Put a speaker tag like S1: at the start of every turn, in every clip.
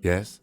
S1: Yes?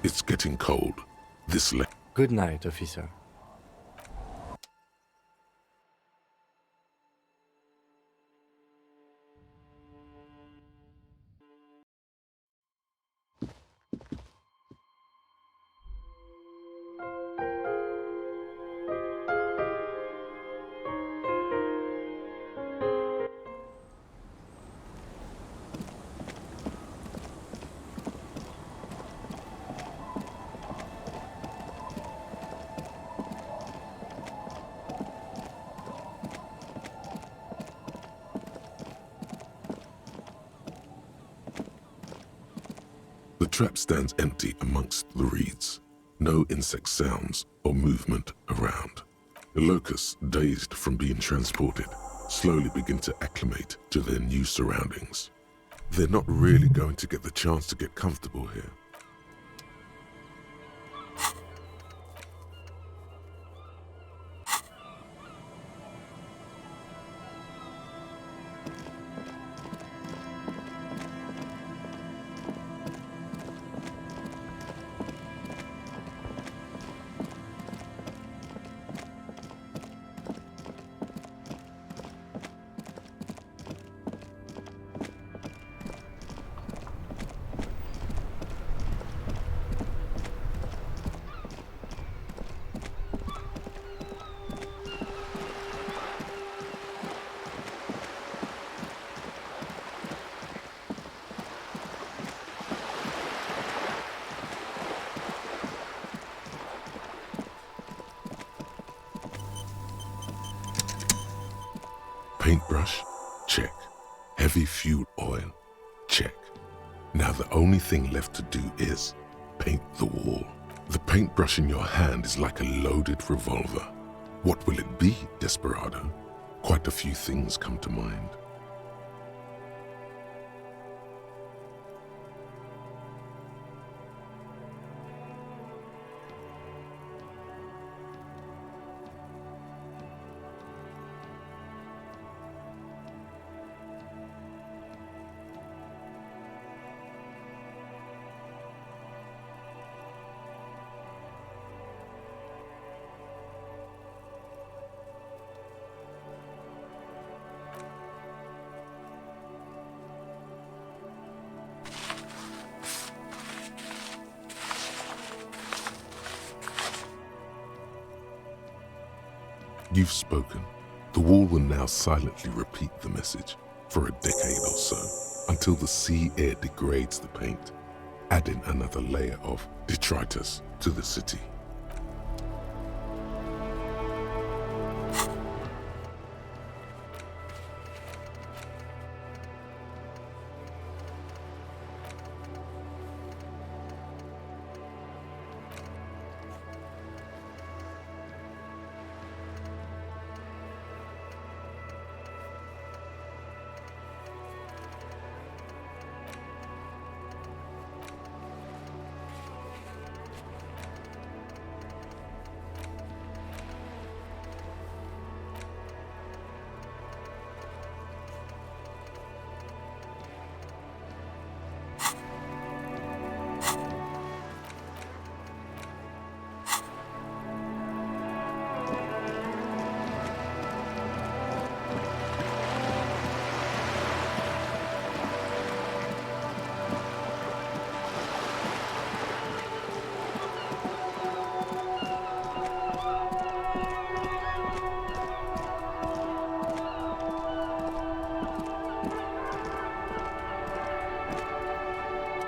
S2: It's getting cold. This late.
S1: Good night, officer.
S2: The trap stands empty amongst the reeds. No insect sounds or movement around. The locusts, dazed from being transported, slowly begin to acclimate to their new surroundings. They're not really going to get the chance to get comfortable here. Paintbrush? Check. Heavy fuel oil? Check. Now the only thing left to do is paint the wall. The paintbrush in your hand is like a loaded revolver. What will it be, Desperado? Quite a few things come to mind. You've spoken. The wall will now silently repeat the message for a decade or so, until the sea air degrades the paint. adding another layer of detritus to the city.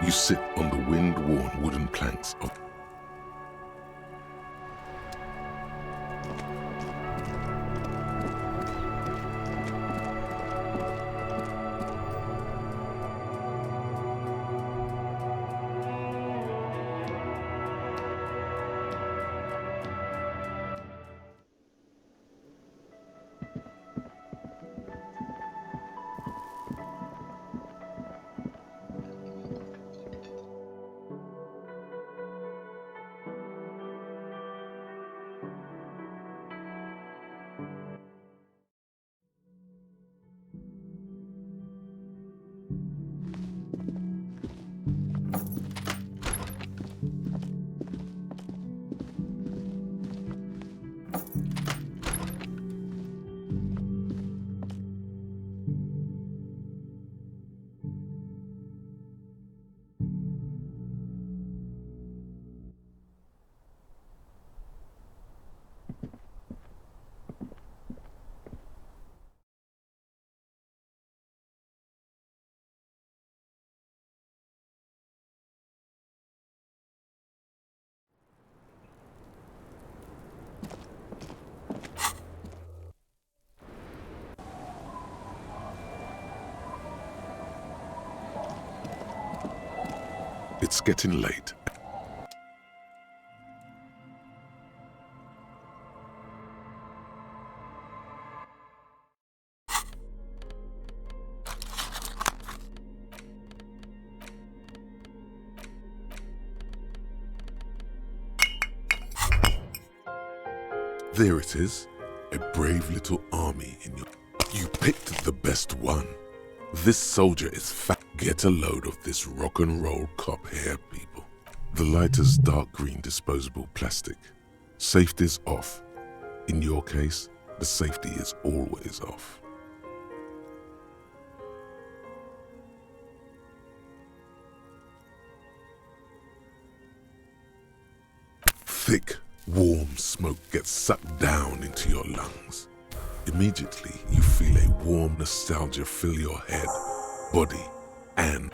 S2: You sit on the wind-worn wooden planks of It's getting late. There it is, a brave little army in your... You picked the best one. This soldier is fat. Get a load of this rock and roll cop hair, people. The lighter's dark green disposable plastic. Safety's off. In your case, the safety is always off. Thick, warm smoke gets sucked down into your lungs. Immediately, you feel a warm nostalgia fill your head, body, and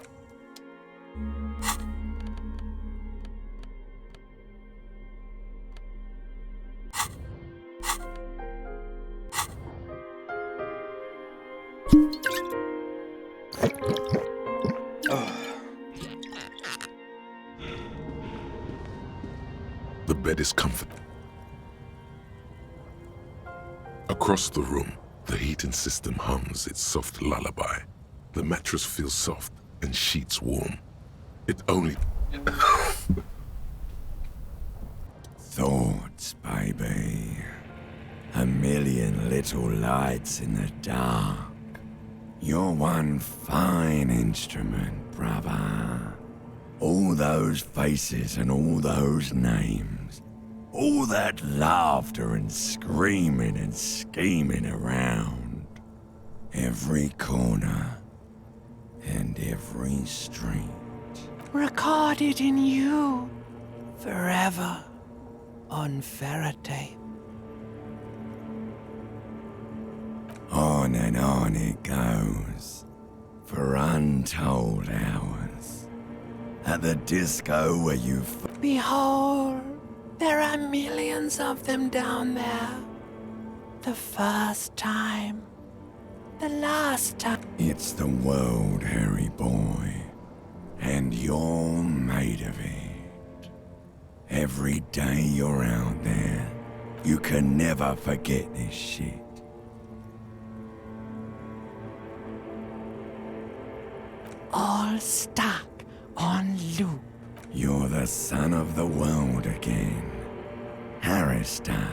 S2: the bed is comfortable. Across the room, the heating system hums its soft lullaby. The mattress feels soft and sheets warm. It only...
S1: Thoughts, baby. A million little lights in the dark. You're one fine instrument, brother. All those faces and all those names. All that laughter and screaming and scheming around. Every corner and every street.
S3: Recorded in you forever on ferrotape.
S1: On and on it goes for untold hours. At the disco where you
S3: Behold, there are millions of them down there. The first time. The last time.
S1: It's the world, Harry boy. And you're made of it. Every day you're out there, you can never forget this shit.
S3: All stuck on loop.
S1: You're the son of the world again. Harrister,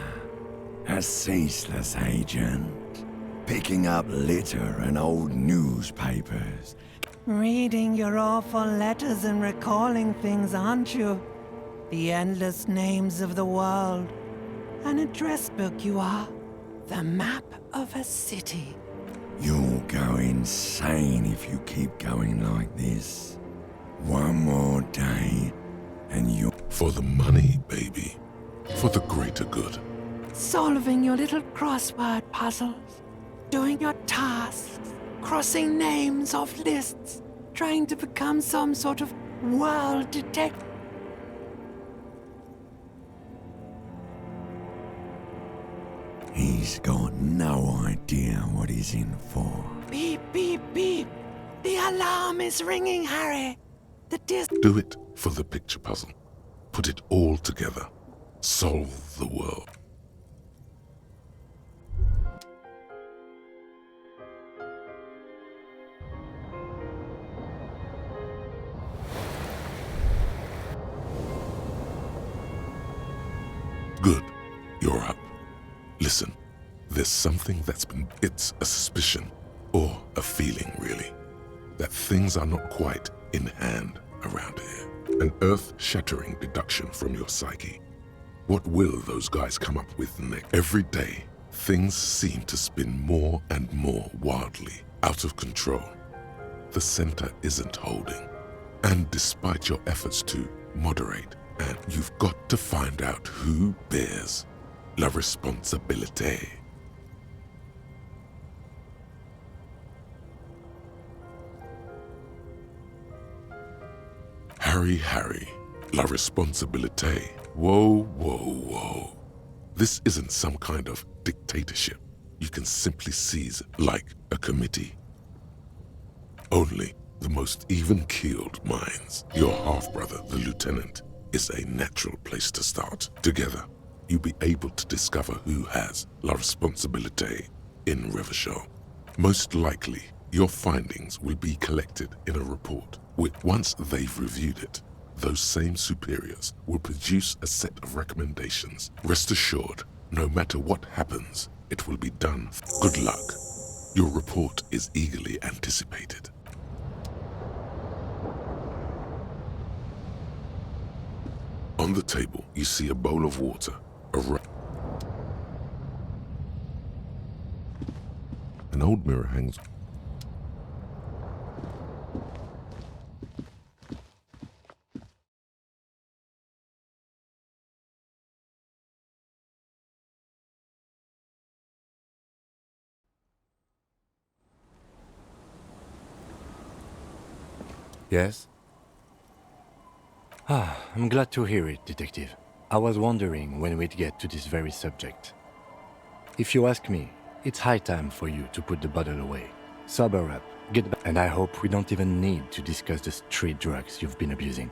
S1: a ceaseless agent, picking up litter and old newspapers.
S3: Reading your awful letters and recalling things, aren't you? The endless names of the world. An address book you are. The map of a city.
S1: You'll go insane if you keep going like this. One more day, and you're...
S2: For the money, baby. For the greater good.
S3: Solving your little crossword puzzles. Doing your tasks. Crossing names off lists. Trying to become some sort of world detective.
S1: He's got no idea what he's in for.
S3: Beep, beep, beep. The alarm is ringing, Harry. The
S2: Do it for the picture puzzle. Put it all together. Solve the world. Good. You're up. Listen, there's something it's a suspicion, or a feeling really, that things are not quite in hand around here. An earth-shattering deduction from your psyche. What will those guys come up with next? Every day, things seem to spin more and more wildly, out of control. The center isn't holding. And despite your efforts to moderate, and you've got to find out who bears la responsabilité. Harry, la responsabilité. Whoa, whoa, whoa. This isn't some kind of dictatorship you can simply seize like a committee. Only the most even-keeled minds, your half-brother, the lieutenant, is a natural place to start. Together, you'll be able to discover who has la responsabilité in Revachol. Most likely, your findings will be collected in a report. Once they've reviewed it, those same superiors will produce a set of recommendations. Rest assured, no matter what happens, it will be done. Good luck. Your report is eagerly anticipated. On the table, you see a bowl of water, an old mirror hangs.
S4: Yes? I'm glad to hear it, Detective. I was wondering when we'd get to this very subject. If you ask me, it's high time for you to put the bottle away. Sober up, get back, and I hope we don't even need to discuss the street drugs you've been abusing.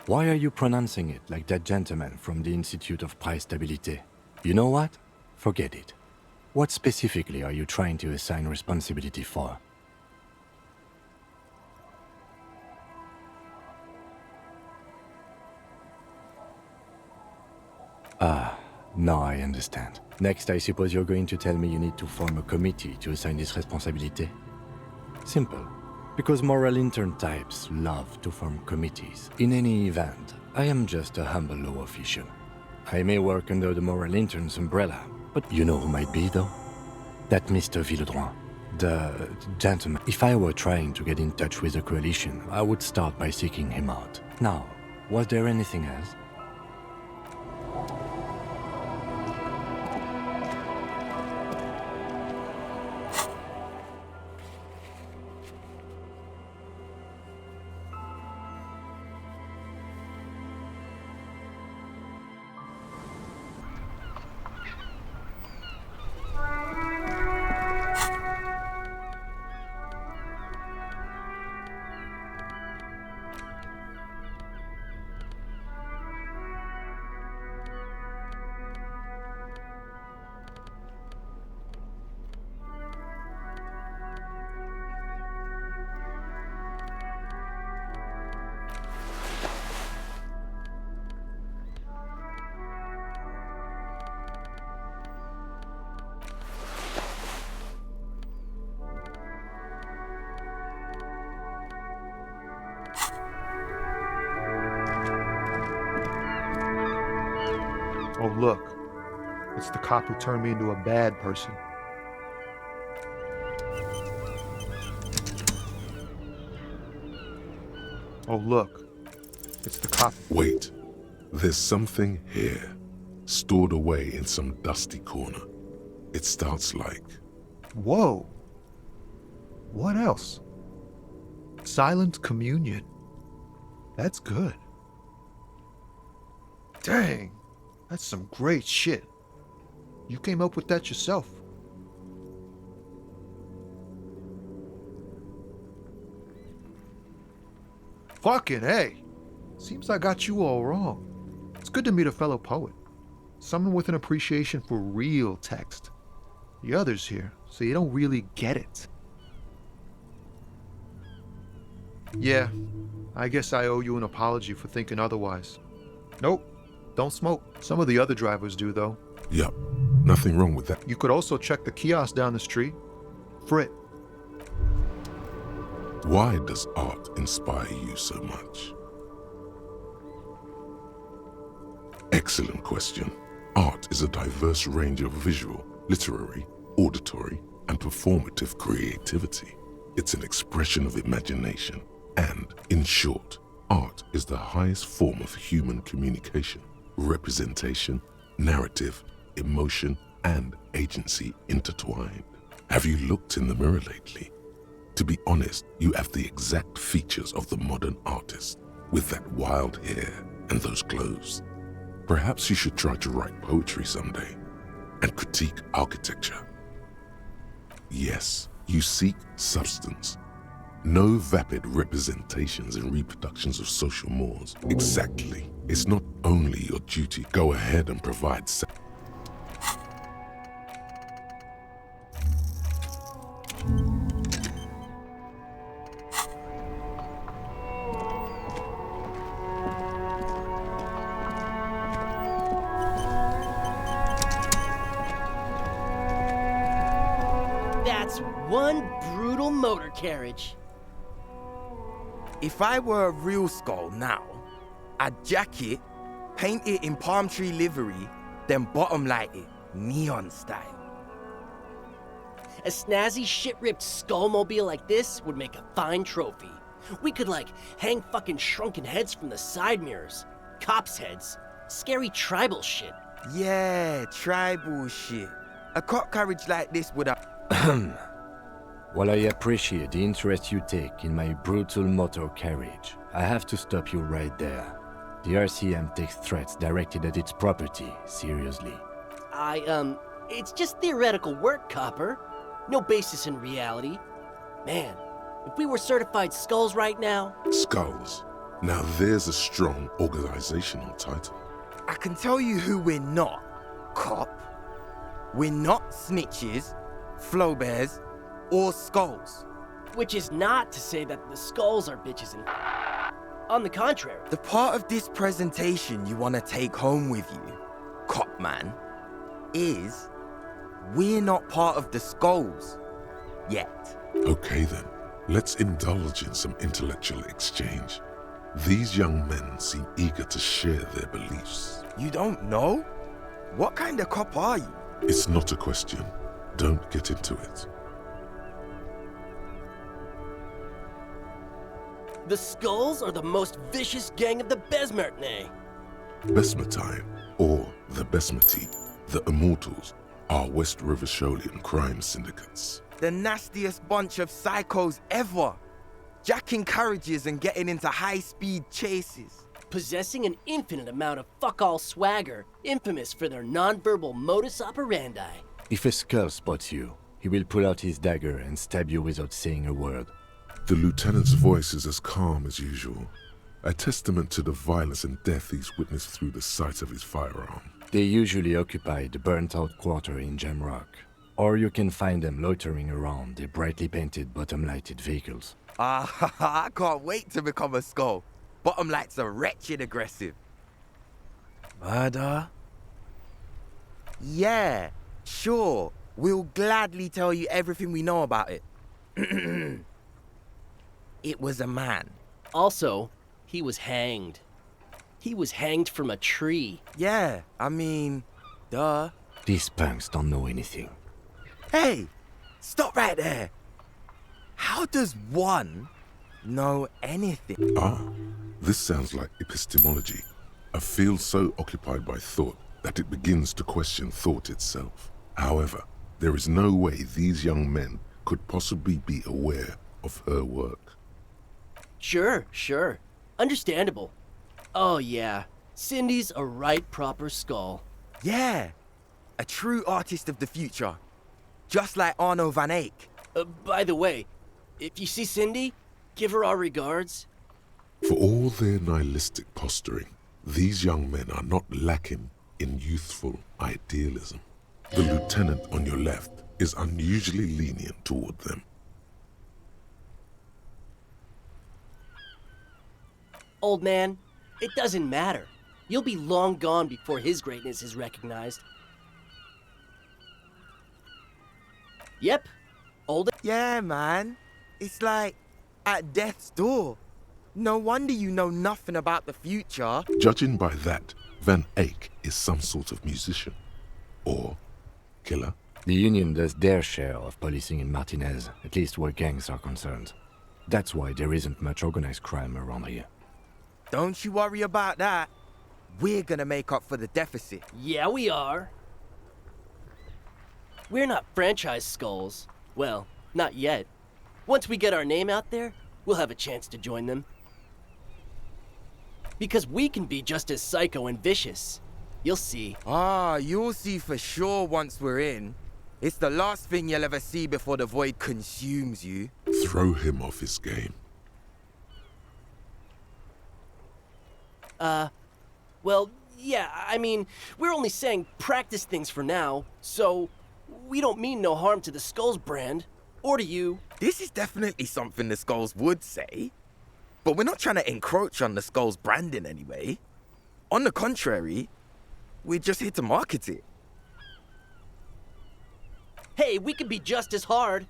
S4: Why are you pronouncing it like that gentleman from the Institute of Price Stabilité? You know what? Forget it. What specifically are you trying to assign responsibility for? Now I understand. Next, I suppose you're going to tell me you need to form a committee to assign this responsibility? Simple. Because moral intern types love to form committees. In any event, I am just a humble law official. I may work under the moral intern's umbrella, but you know who might be, though? That Mr. Villedroit. The gentleman. If I were trying to get in touch with the coalition, I would start by seeking him out. Now, was there anything else?
S5: look. It's the cop who turned me into a bad person. Oh, look. It's the cop.
S2: Wait, there's something here, stored away in some dusty corner. It starts like...
S5: Whoa. What else? Silent communion. That's good. Dang, that's some great shit. You came up with that yourself. Fucking A. Seems I got you all wrong. It's good to meet a fellow poet. Someone with an appreciation for real text. The others here, so you don't really get it. Yeah, I guess I owe you an apology for thinking otherwise. Nope, don't smoke. Some of the other drivers do, though.
S2: Yup, nothing wrong with that.
S5: You could also check the kiosk down the street. Frit.
S2: Why does art inspire you so much? Excellent question. Art is a diverse range of visual, literary, auditory, and performative creativity. It's an expression of imagination. And, in short, art is the highest form of human communication, representation, narrative, emotion, and agency intertwined. Have you looked in the mirror lately? To be honest, you have the exact features of the modern artist, with that wild hair and those clothes. Perhaps you should try to write poetry someday, and critique architecture. Yes, you seek substance. No vapid representations and reproductions of social mores. Exactly. It's not only your duty. Go ahead and provide
S6: That's one brutal motor carriage.
S7: If I were a real skull now, I'd jack it, paint it in palm tree livery, then bottom light it, neon style.
S6: A snazzy shit-ripped skullmobile like this would make a fine trophy. We could, like, hang fucking shrunken heads from the side mirrors. Cops' heads. Scary tribal shit.
S7: Yeah, tribal shit. A cop carriage like this would have...
S4: While I appreciate the interest you take in my brutal motor carriage, I have to stop you right there. The RCM takes threats directed at its property seriously.
S6: It's just theoretical work, Copper. No basis in reality. Man, if we were certified skulls right now...
S2: Skulls. Now there's a strong organizational title.
S7: I can tell you who we're not, cop. We're not snitches, flow bears, or skulls.
S6: Which is not to say that the skulls are bitches and... On the contrary.
S7: The part of this presentation you want to take home with you, cop man, is we're not part of the skulls yet.
S2: Okay then, let's indulge in some intellectual exchange. These young men seem eager to share their beliefs.
S7: You don't know? What kind of cop are you?
S2: It's not a question. Don't get into it.
S6: The Skulls are the most vicious gang of the Besmertne.
S2: Besmetine, or the Besmeti, the Immortals, are West River Sholian crime syndicates.
S7: The nastiest bunch of psychos ever. Jacking carriages and getting into high-speed chases.
S6: Possessing an infinite amount of fuck-all swagger, infamous for their non-verbal modus operandi.
S4: If a skull spots you, he will pull out his dagger and stab you without saying a word.
S2: The lieutenant's voice is as calm as usual, a testament to the violence and death he's witnessed through the sight of his firearm.
S4: They usually occupy the burnt-out quarter in Jamrock, or you can find them loitering around the brightly painted bottom-lighted vehicles.
S7: I can't wait to become a skull. Bottom lights are wretched aggressive. Murder? Yeah, sure. We'll gladly tell you everything we know about it. It was a man.
S6: Also, he was hanged. He was hanged from a tree.
S7: Yeah, I mean, duh.
S4: These punks don't know anything.
S7: Hey, stop right there. How does one know anything?
S2: Ah, this sounds like epistemology, a field so occupied by thought that it begins to question thought itself. However, there is no way these young men could possibly be aware of her work.
S6: Sure. Understandable. Oh yeah, Cindy's a right proper skull.
S7: Yeah, a true artist of the future. Just like Arno van Eyck.
S6: By the way, if you see Cindy, give her our regards.
S2: For all their nihilistic posturing, these young men are not lacking in youthful idealism. The lieutenant on your left is unusually lenient toward them.
S6: Old man, it doesn't matter. You'll be long gone before his greatness is recognized. Yep, old.
S7: Yeah, man. It's like at death's door. No wonder you know nothing about the future.
S2: Judging by that, Van Eyck is some sort of musician. Or killer.
S4: The Union does their share of policing in Martinez, at least where gangs are concerned. That's why there isn't much organized crime around here.
S7: Don't you worry about that. We're gonna make up for the deficit.
S6: Yeah, we are. We're not franchise skulls. Well, not yet. Once we get our name out there, we'll have a chance to join them. Because we can be just as psycho and vicious. You'll see.
S7: Ah, you'll see for sure once we're in. It's the last thing you'll ever see before the void consumes you.
S2: Throw him off his game.
S6: Well, yeah, I mean, we're only saying practice things for now, so we don't mean no harm to the Skulls brand, or to you.
S7: This is definitely something the Skulls would say. But we're not trying to encroach on the Skulls branding anyway. On the contrary, we're just here to market it.
S6: Hey, we could be just as hard.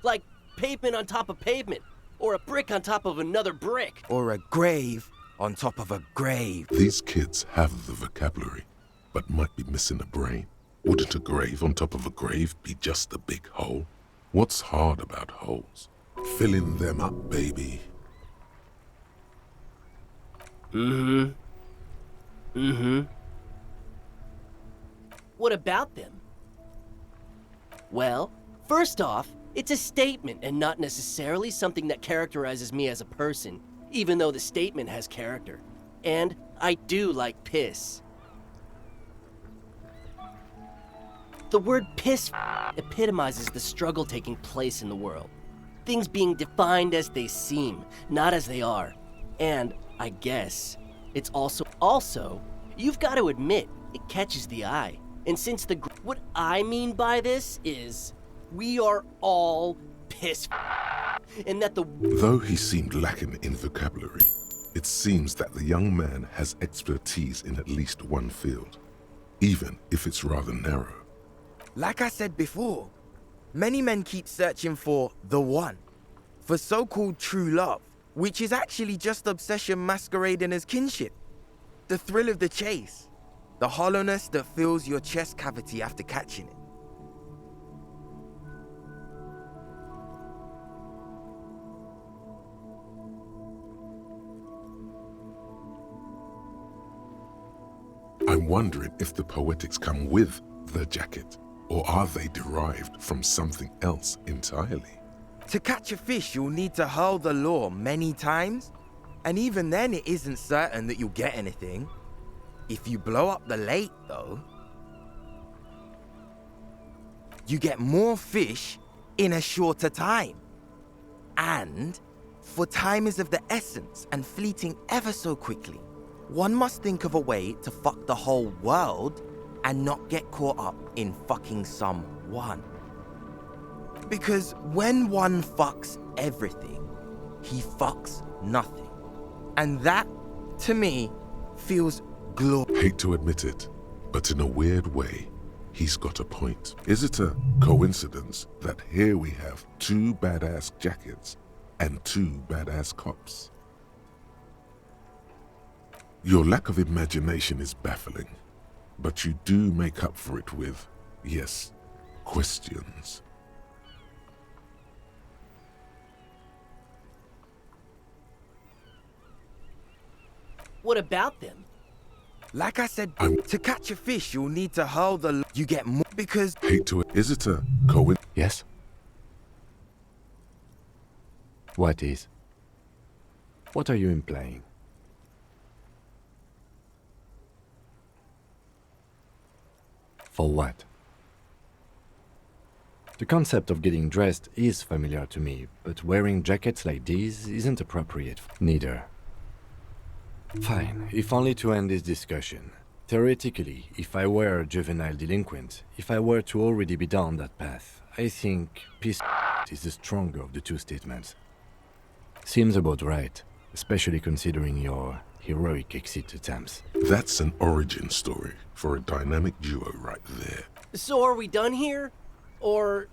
S6: Like pavement on top of pavement, or a brick on top of another brick.
S7: Or a grave on top of a grave.
S2: These kids have the vocabulary, but might be missing a brain. Wouldn't a grave on top of a grave be just a big hole? What's hard about holes? Filling them up, baby.
S6: What about them? Well, first off, it's a statement and not necessarily something that characterizes me as a person, even though the statement has character. And I do like piss. The word piss epitomizes the struggle taking place in the world. Things being defined as they seem, not as they are. And I guess it's also, you've got to admit, it catches the eye. And since what I mean by this is, we are all piss and that
S2: Though he seemed lacking in vocabulary, it seems that the young man has expertise in at least one field, even if it's rather narrow.
S7: Like I said before, many men keep searching for the one, for so-called true love, which is actually just obsession masquerading as kinship. The thrill of the chase, the hollowness that fills your chest cavity after catching it.
S2: I'm wondering if the poetics come with the jacket, or are they derived from something else entirely?
S7: To catch a fish, you'll need to hurl the lure many times, and even then it isn't certain that you'll get anything. If you blow up the lake, though, you get more fish in a shorter time. And, for time is of the essence and fleeting ever so quickly, one must think of a way to fuck the whole world and not get caught up in fucking someone. Because when one fucks everything, he fucks nothing. And that, to me, feels glorious.
S2: Hate to admit it, but in a weird way, he's got a point. Is it a coincidence that here we have two badass jackets and two badass cops? Your lack of imagination is baffling. But you do make up for it with, yes, questions.
S6: What about them?
S7: Like I said, to catch a fish, you'll need to hurl the... You get more because...
S2: Hate to it. Is it a coincidence?
S4: Yes? What is? What are you implying? For what? The concept of getting dressed is familiar to me, but wearing jackets like these isn't appropriate. Neither. Fine, if only to end this discussion. Theoretically, if I were a juvenile delinquent, if I were to already be down that path, I think peace is the stronger of the two statements. Seems about right, especially considering your heroic exit attempts.
S2: That's an origin story for a dynamic duo right there.
S6: So are we done here? Or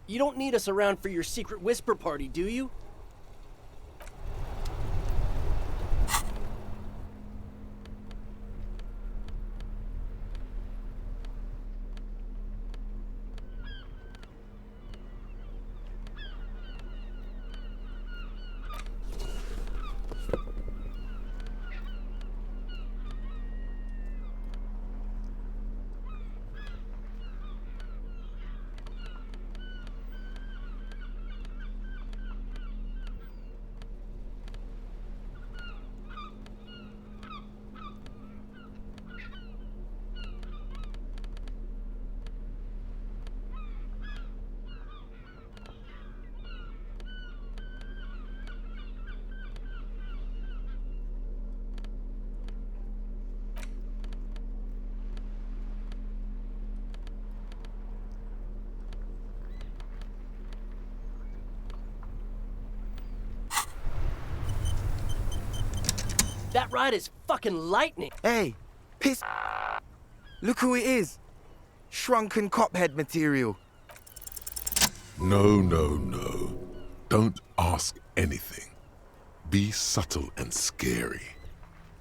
S6: you don't need us around for your secret whisper party, do you? That ride is fucking lightning.
S7: Hey, piss... Look who it is. Shrunken cophead material.
S2: No, no, no. Don't ask anything. Be subtle and scary.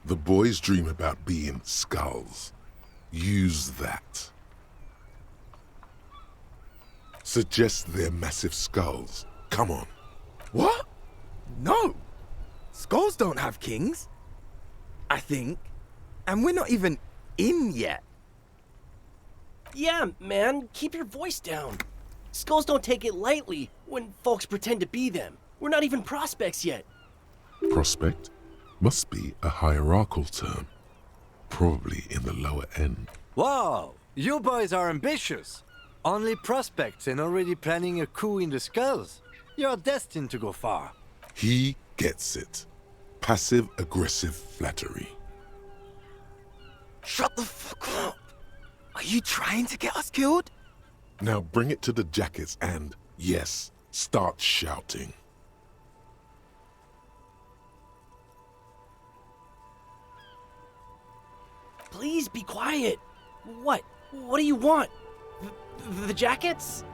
S2: The boys dream about being skulls. Use that. Suggest they're massive skulls. Come on.
S7: What? No. Skulls don't have kings. I think. And we're not even in yet.
S6: Yeah, man, keep your voice down. Skulls don't take it lightly when folks pretend to be them. We're not even prospects yet.
S2: Prospect must be a hierarchical term. Probably in the lower end.
S4: Wow, you boys are ambitious. Only prospects and already planning a coup in the skulls. You're destined to go far.
S2: He gets it. Passive-aggressive flattery.
S7: Shut the fuck up. Are you trying to get us killed?
S2: Now bring it to the jackets and, yes, start shouting.
S6: Please be quiet. What? What do you want? The jackets?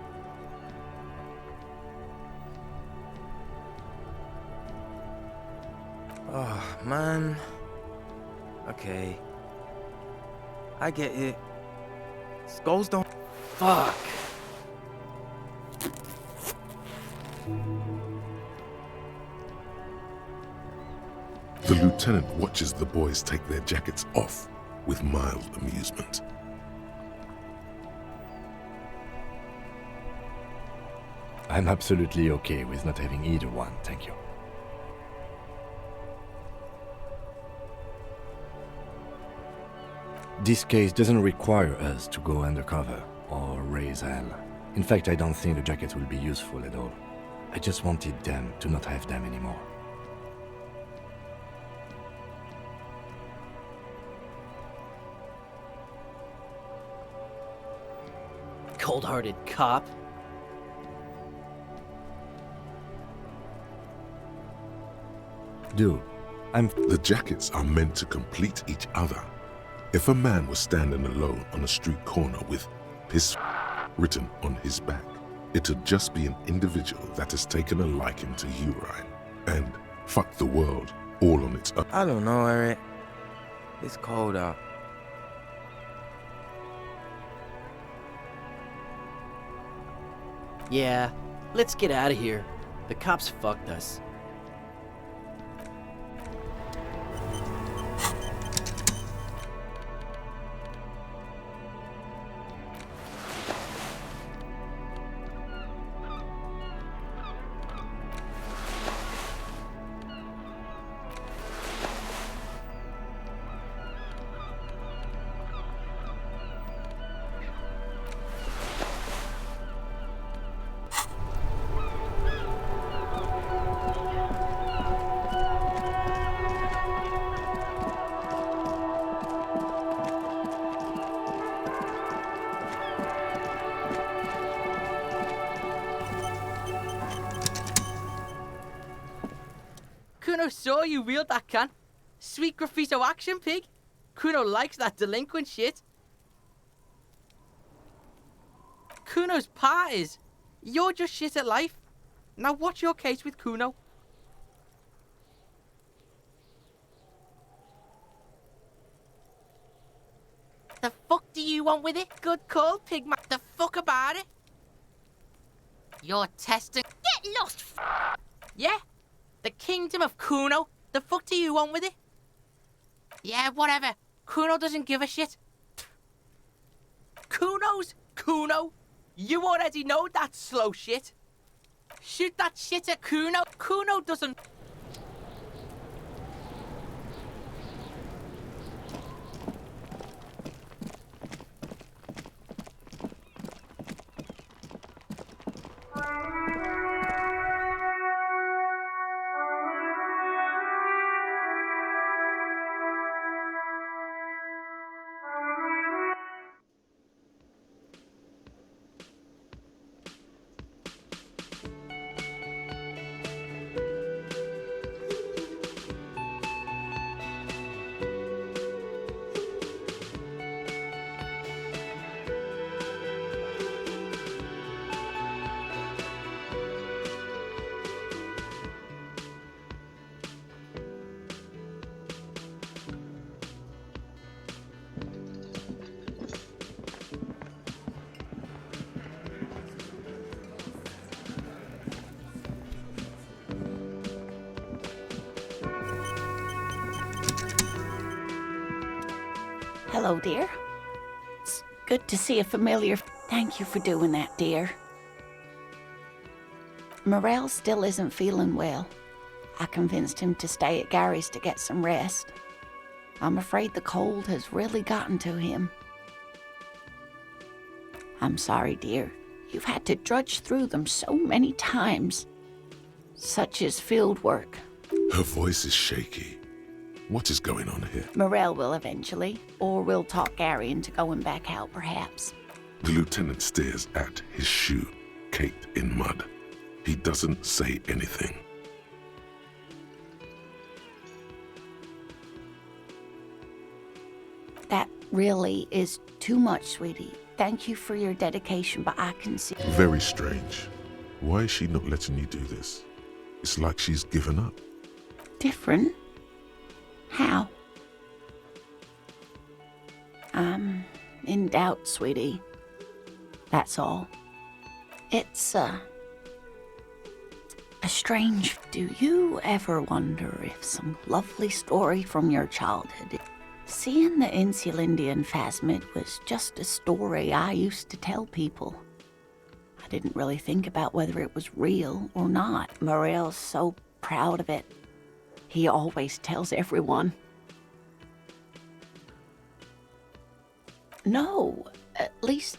S7: Oh, man. Okay. I get it. Skulls don't...
S6: Fuck.
S2: The lieutenant watches the boys take their jackets off with mild amusement.
S4: I'm absolutely okay with not having either one, thank you. This case doesn't require us to go undercover or raise hell. In fact, I don't think the jackets will be useful at all. I just wanted them to not have them anymore.
S6: Cold-hearted cop.
S4: Dude,
S2: The jackets are meant to complete each other. If a man was standing alone on a street corner with piss written on his back, it'd just be an individual that has taken a liking to you, right? And fuck the world all on its own.
S7: I don't know, Eric. It's cold out.
S6: Yeah, let's get out of here. The cops fucked us.
S8: Kuno saw you wield that can. Sweet graffito action pig. Kuno likes that delinquent shit. Kuno's part is, you're just shit at life. Now what's your case with Kuno? The fuck do you want with it? Good call, pigman. The fuck about it? You're testing. Get lost. Yeah? The kingdom of Kuno? The fuck do you want with it? Yeah, whatever. Kuno doesn't give a shit. Kuno's Kuno? You already know that slow shit. Shoot that shit at Kuno. Kuno doesn't...
S9: Hello, dear. It's good to see a familiar... Thank you for doing that, dear. Morel still isn't feeling well. I convinced him to stay at Gary's to get some rest. I'm afraid the cold has really gotten to him. I'm sorry, dear. You've had to drudge through them so many times. Such is field work.
S2: Her voice is shaky. What is going on here?
S9: Morel will eventually, or we'll talk Gary into going back out, perhaps.
S2: The lieutenant stares at his shoe, caked in mud. He doesn't say anything.
S9: That really is too much, sweetie. Thank you for your dedication, but I can see...
S2: Very strange. Why is she not letting you do this? It's like she's given up.
S9: Different? How? I'm in doubt, sweetie. That's all. It's, a strange... Do you ever wonder if some lovely story from your childhood... Seeing the Insulindian phasmid was just a story I used to tell people. I didn't really think about whether it was real or not. Morel's so proud of it. He always tells everyone. No, at least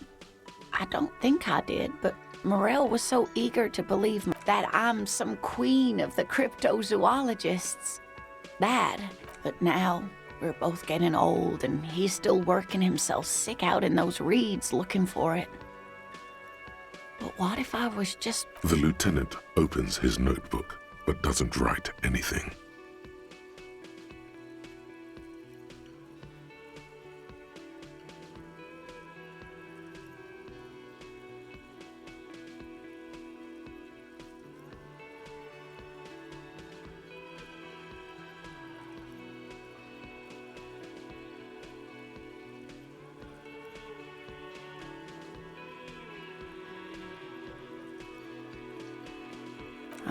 S9: I don't think I did, but Morel was so eager to believe that I'm some queen of the cryptozoologists. That, but now we're both getting old and he's still working himself sick out in those reeds looking for it. But what if I was just...
S2: The lieutenant opens his notebook, but doesn't write anything.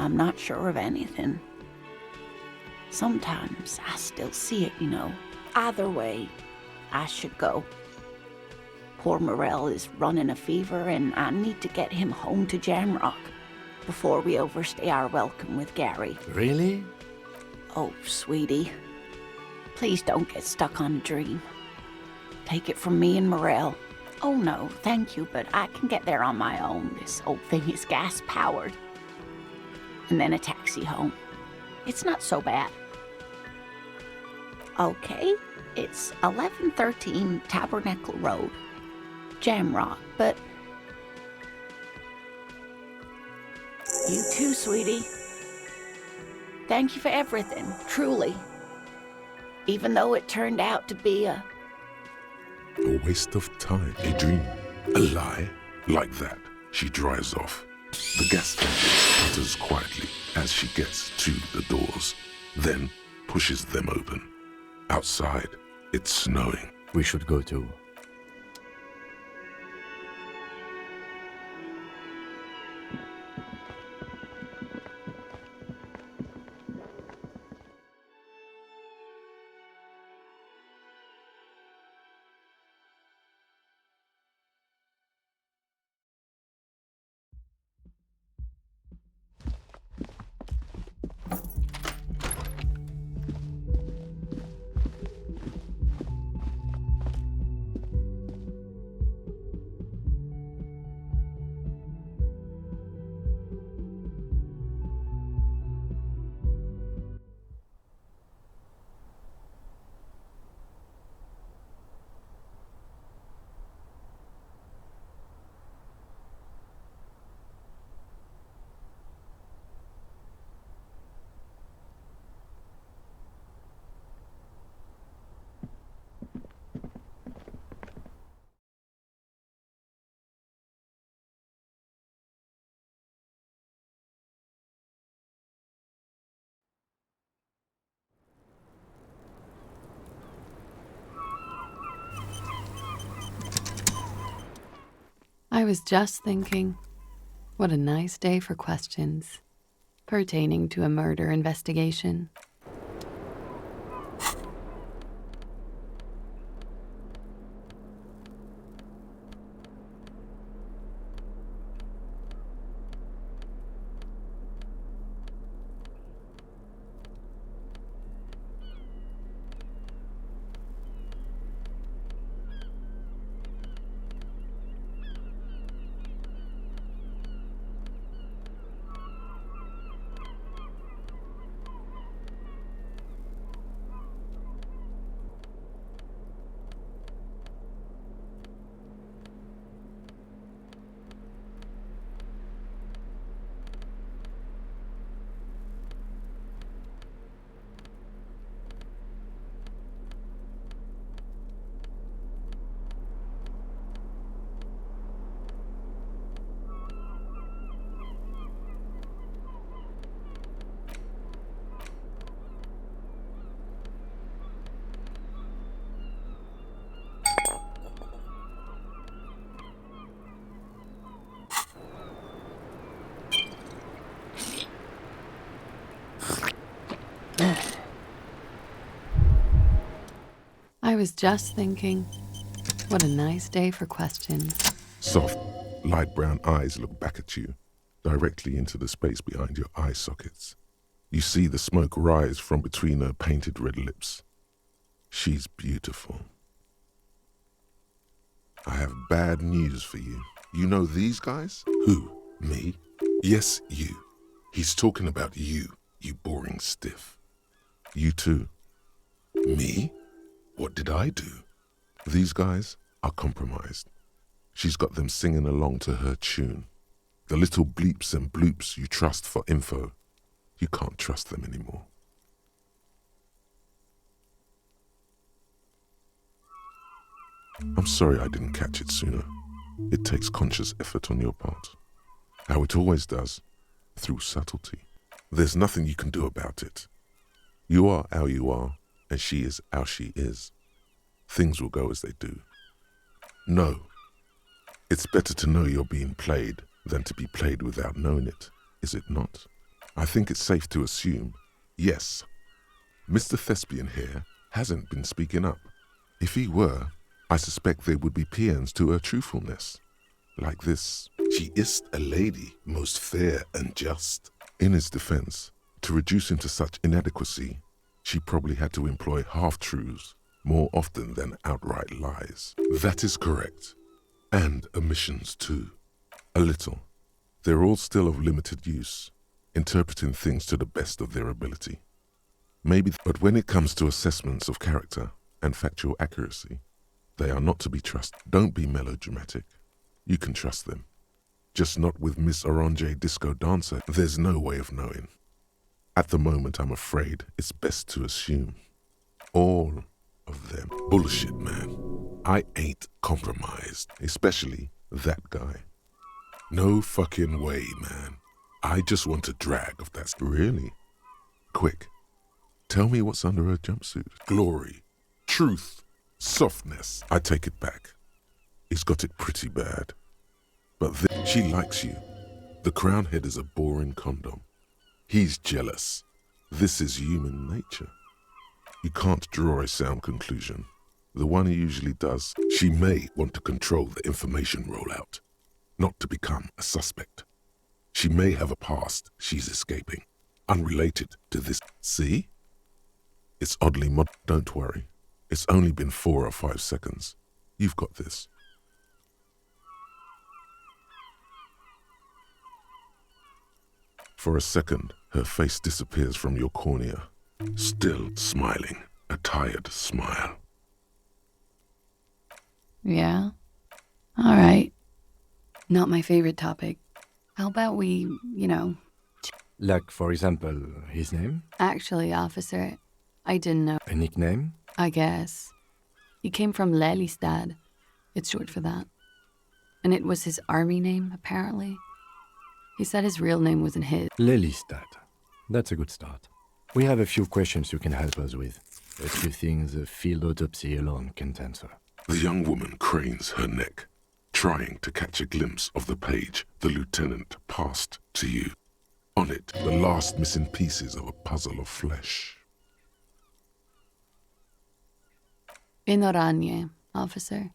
S9: I'm not sure of anything. Sometimes I still see it, you know. Either way, I should go. Poor Morel is running a fever, and I need to get him home to Jamrock before we overstay our welcome with Gary.
S4: Really?
S9: Oh, sweetie. Please don't get stuck on a dream. Take it from me and Morel. Oh no, thank you, but I can get there on my own. This old thing is gas-powered. And then a taxi home. It's not so bad. Okay, it's 1113 Tabernacle Road, Jamrock, but... You too, sweetie. Thank you for everything, truly. Even though it turned out to be a
S2: waste of time, a dream, a lie. Like that, she drives off. The gas engine sputters quietly as she gets to the doors, then pushes them open. Outside, it's snowing.
S4: We should go too.
S10: I was just thinking, what a nice day for questions pertaining to a murder investigation. I was just thinking, what a nice day for questions.
S2: Soft, light brown eyes look back at you, directly into the space behind your eye sockets. You see the smoke rise from between her painted red lips. She's beautiful. I have bad news for you. You know these guys? Who? Me? Yes, you. He's talking about you, you boring stiff. You too. Me? What did I do? These guys are compromised. She's got them singing along to her tune. The little bleeps and bloops you trust for info, you can't trust them anymore. I'm sorry I didn't catch it sooner. It takes conscious effort on your part. How it always does, through subtlety. There's nothing you can do about it. You are how you are, and she is how she is. Things will go as they do. No. It's better to know you're being played than to be played without knowing it, is it not? I think it's safe to assume, yes, Mr. Thespian here hasn't been speaking up. If he were, I suspect there would be paeans to her truthfulness. Like this, "She is a lady, most fair and just." In his defense, to reduce him to such inadequacy, she probably had to employ half-truths more often than outright lies. That is correct. And omissions too. A little. They're all still of limited use, interpreting things to the best of their ability. Maybe, but when it comes to assessments of character and factual accuracy, they are not to be trusted. Don't be melodramatic. You can trust them. Just not with Miss Orange Disco Dancer. There's no way of knowing. At the moment, I'm afraid it's best to assume. All of them. Bullshit, man. I ain't compromised, especially that guy. No fucking way, man. I just want a drag of that. Really? Quick. Tell me what's under her jumpsuit. Glory, truth, softness. I take it back. He's got it pretty bad. But she likes you. The crown head is a boring condom. He's jealous. This is human nature. You can't draw a sound conclusion. The one he usually does. She may want to control the information rollout, not to become a suspect. She may have a past she's escaping, unrelated to this. See? It's oddly Don't worry. It's only been 4 or 5 seconds. You've got this. For a second, her face disappears from your cornea, still smiling, a tired smile.
S10: Yeah? All right. Not my favorite topic. How about we,
S4: Like, for example, his name?
S10: Actually, officer, I didn't know.
S4: A nickname?
S10: I guess. He came from Lelystad. It's short for that. And it was his army name, apparently. He said his real name wasn't his.
S4: Lelystad. That's a good start. We have a few questions you can help us with. A few things a field autopsy alone can't answer.
S2: The young woman cranes her neck, trying to catch a glimpse of the page the lieutenant passed to you. On it, the last missing pieces of a puzzle of flesh.
S10: In Oranje, officer.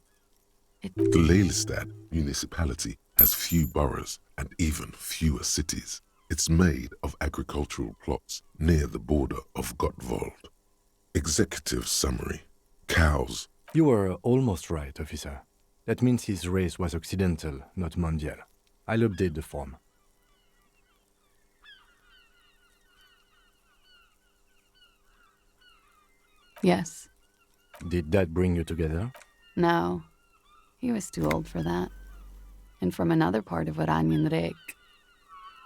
S2: The Lelystad municipality has few boroughs and even fewer cities. It's made of agricultural plots near the border of Gottwald. Executive summary. Cows.
S4: You were almost right, officer. That means his race was occidental, not mondial. I'll update the form.
S10: Yes.
S4: Did that bring you together?
S10: No. He was too old for that. And from another part of Oranjenrek.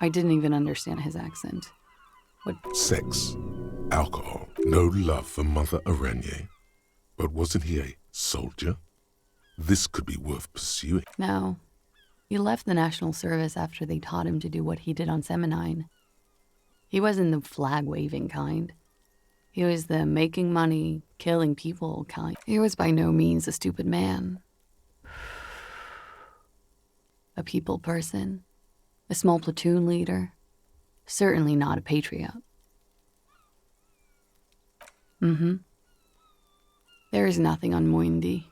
S10: I didn't even understand his accent. What?
S2: Sex. Alcohol. No love for Mother Oranje. But wasn't he a soldier? This could be worth pursuing.
S10: No. He left the National Service after they taught him to do what he did on Seminine. He wasn't the flag-waving kind. He was the making money, killing people kind. He was by no means a stupid man. A people person. A small platoon leader. Certainly not a patriot. There is nothing on Muindi.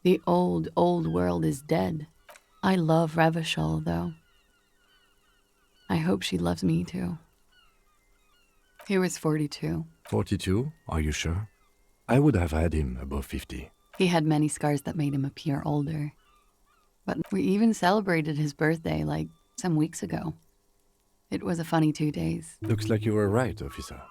S10: The old world is dead. I love Revachol, though. I hope she loves me, too. He was 42.
S4: 42? Are you sure? I would have had him above 50.
S10: He had many scars that made him appear older. But we even celebrated his birthday, like, some weeks ago. It was a funny 2 days.
S4: Looks like you were right, officer.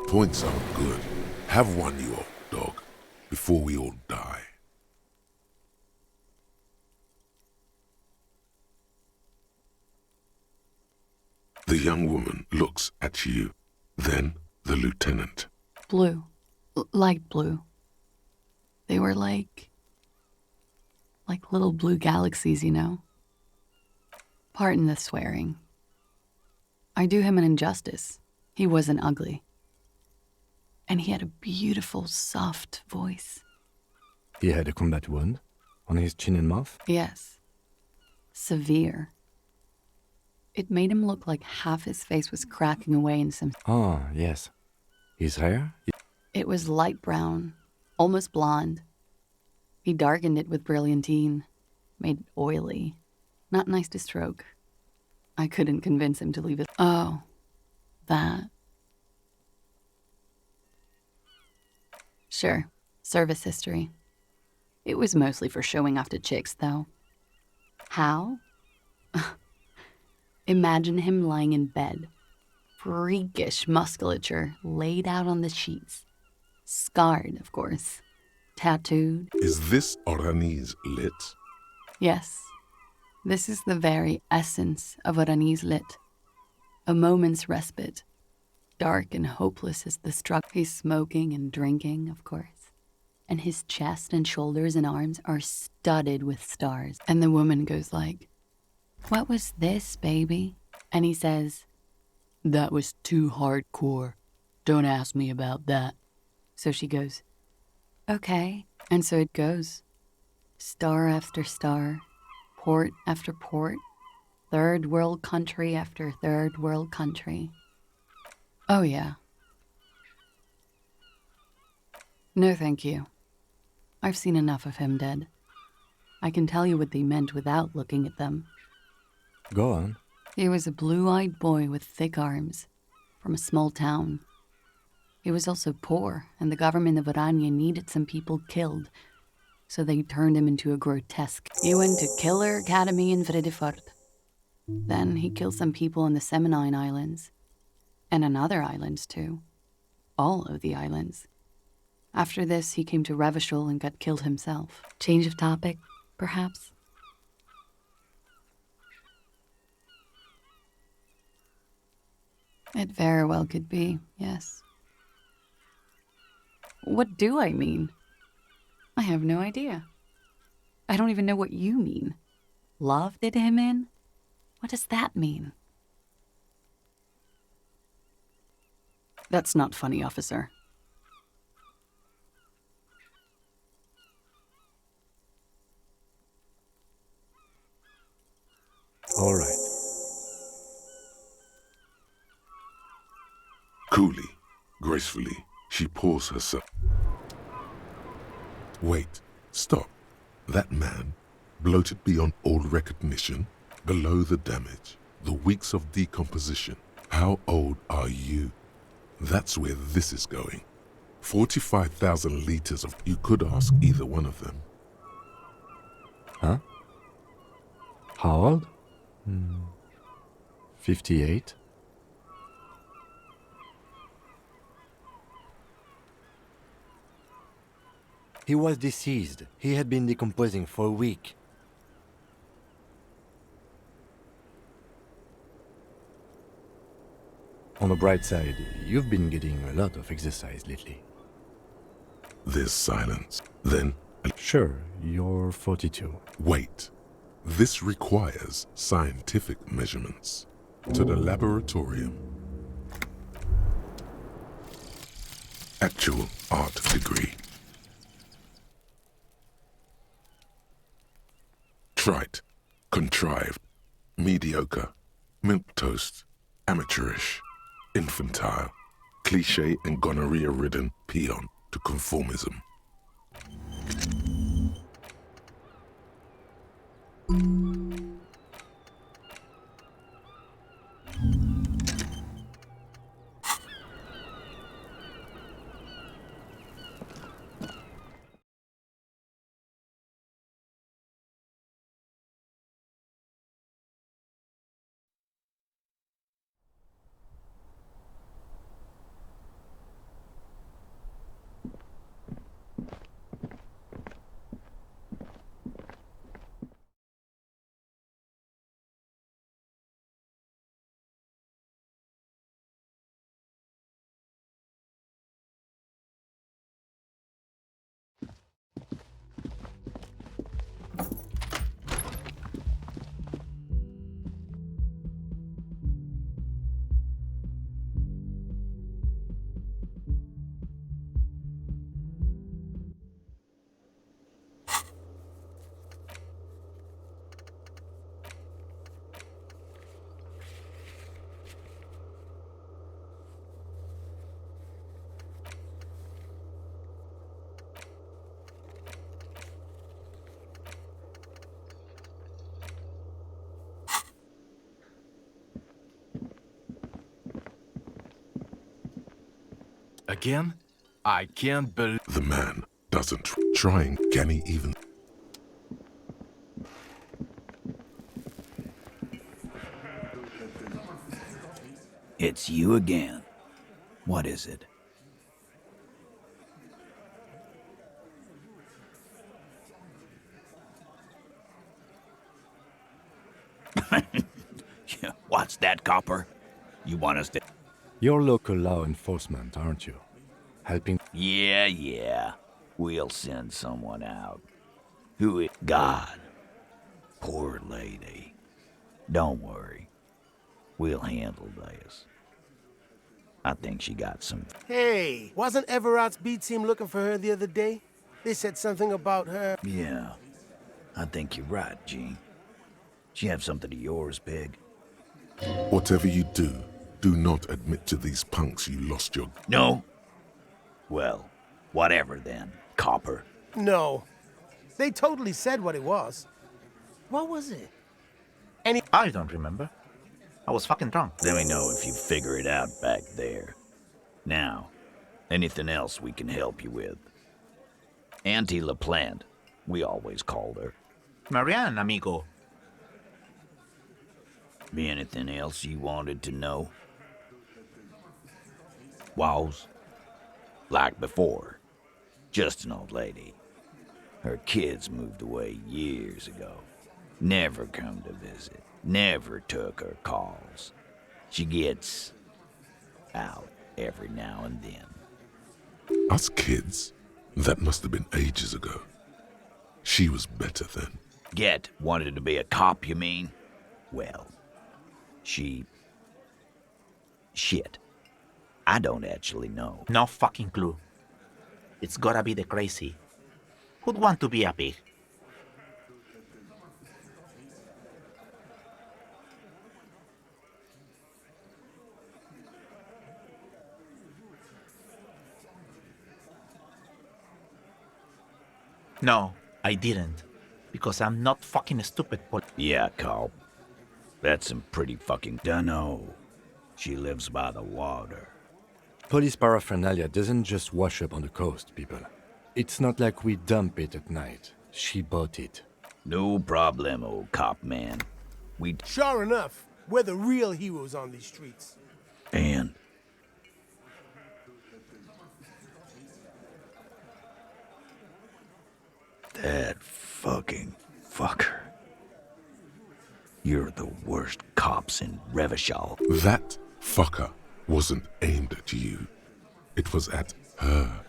S2: Points are good. Have one, you old dog, before we all die. The young woman looks at you, then the lieutenant.
S10: Blue. Light blue. They were like little blue galaxies, Pardon the swearing. I do him an injustice. He wasn't ugly. And he had a beautiful, soft voice.
S4: He had a combat wound on his chin and mouth?
S10: Yes. Severe. It made him look like half his face was cracking away in some...
S4: Oh, yes. His hair?
S10: It was light brown, almost blonde. He darkened it with brilliantine, made it oily. Not nice to stroke. I couldn't convince him to leave it. Oh, that. Sure, service history. It was mostly for showing off to chicks, though. How? Imagine him lying in bed. Freakish musculature laid out on the sheets. Scarred, of course. Tattooed.
S2: Is this Orani's lit?
S10: Yes. This is the very essence of Orani's lit. A moment's respite. Dark and hopeless as the struggle. He's smoking and drinking, of course. And his chest and shoulders and arms are studded with stars. And the woman goes like, "What was this, baby?" And he says, "That was too hardcore. Don't ask me about that." So she goes, "Okay." And so it goes. Star after star, port after port, third world country after third world country. Oh, yeah. No, thank you. I've seen enough of him dead. I can tell you what they meant without looking at them.
S4: Go on.
S10: He was a blue-eyed boy with thick arms, from a small town. He was also poor, and the government of Orania needed some people killed, so they turned him into a grotesque. He went to Killer Academy in Vredefort. Then he killed some people in the Seminine Islands, and on other islands too. All of the islands. After this, he came to Revachol and got killed himself. Change of topic, perhaps? It very well could be, yes. What do I mean? I have no idea. I don't even know what you mean. Love did him in? What does that mean? That's not funny, officer.
S4: All right.
S2: Coolly, gracefully, she pours herself. Wait, stop. That man, bloated beyond all recognition, below the damage, the weeks of decomposition. How old are you? That's where this is going. 45,000 liters of... You could ask either one of them.
S4: Huh? How old? 58? He was deceased. He had been decomposing for a week. On the bright side, you've been getting a lot of exercise lately.
S2: There's silence. Then...
S4: Sure, you're 42.
S2: Wait. This requires scientific measurements. To the laboratorium. Actual art degree. Trite, contrived, mediocre, milquetoast, amateurish, infantile, cliché and gonorrhea-ridden peon to conformism.
S11: Again? I can't believe...
S2: The man doesn't trying. Can he even?
S1: It's you again. What is it? What's that, Copper? You want us to...
S4: You're local law enforcement, aren't you? Helping...
S1: Yeah. We'll send someone out. Who is... God. Poor lady. Don't worry. We'll handle this. I think she got some...
S12: Hey, wasn't Everott's B team looking for her the other day? They said something about her.
S1: Yeah. I think you're right, Gene. She have something of yours, Pig?
S2: Whatever you do, do not admit to these punks you lost your...
S1: No? Well, whatever then, Copper.
S12: No. They totally said what it was. What was it?
S13: I don't remember. I was fucking drunk.
S1: Let me know if you figure it out back there. Now, anything else we can help you with? Auntie LaPlante, we always called her.
S13: Marianne, amigo.
S1: Be anything else you wanted to know? Was? Like before. Just an old lady. Her kids moved away years ago. Never come to visit. Never took her calls. She gets out every now and then.
S2: Us kids? That must have been ages ago. She was better then.
S1: Wanted to be a cop, you mean? Well, shit. I don't actually know.
S13: No fucking clue. It's gotta be the crazy. Who'd want to be a pig? No, I didn't. Because I'm not fucking stupid,
S1: Yeah, Carl. That's some pretty fucking dunno. She lives by the water.
S4: Police paraphernalia doesn't just wash up on the coast, people. It's not like we dump it at night. She bought it.
S1: No problem, old cop man.
S12: Sure enough, we're the real heroes on these streets.
S1: And... that fucking fucker. You're the worst cops in Revachol.
S2: That fucker wasn't aimed at you. It was at her.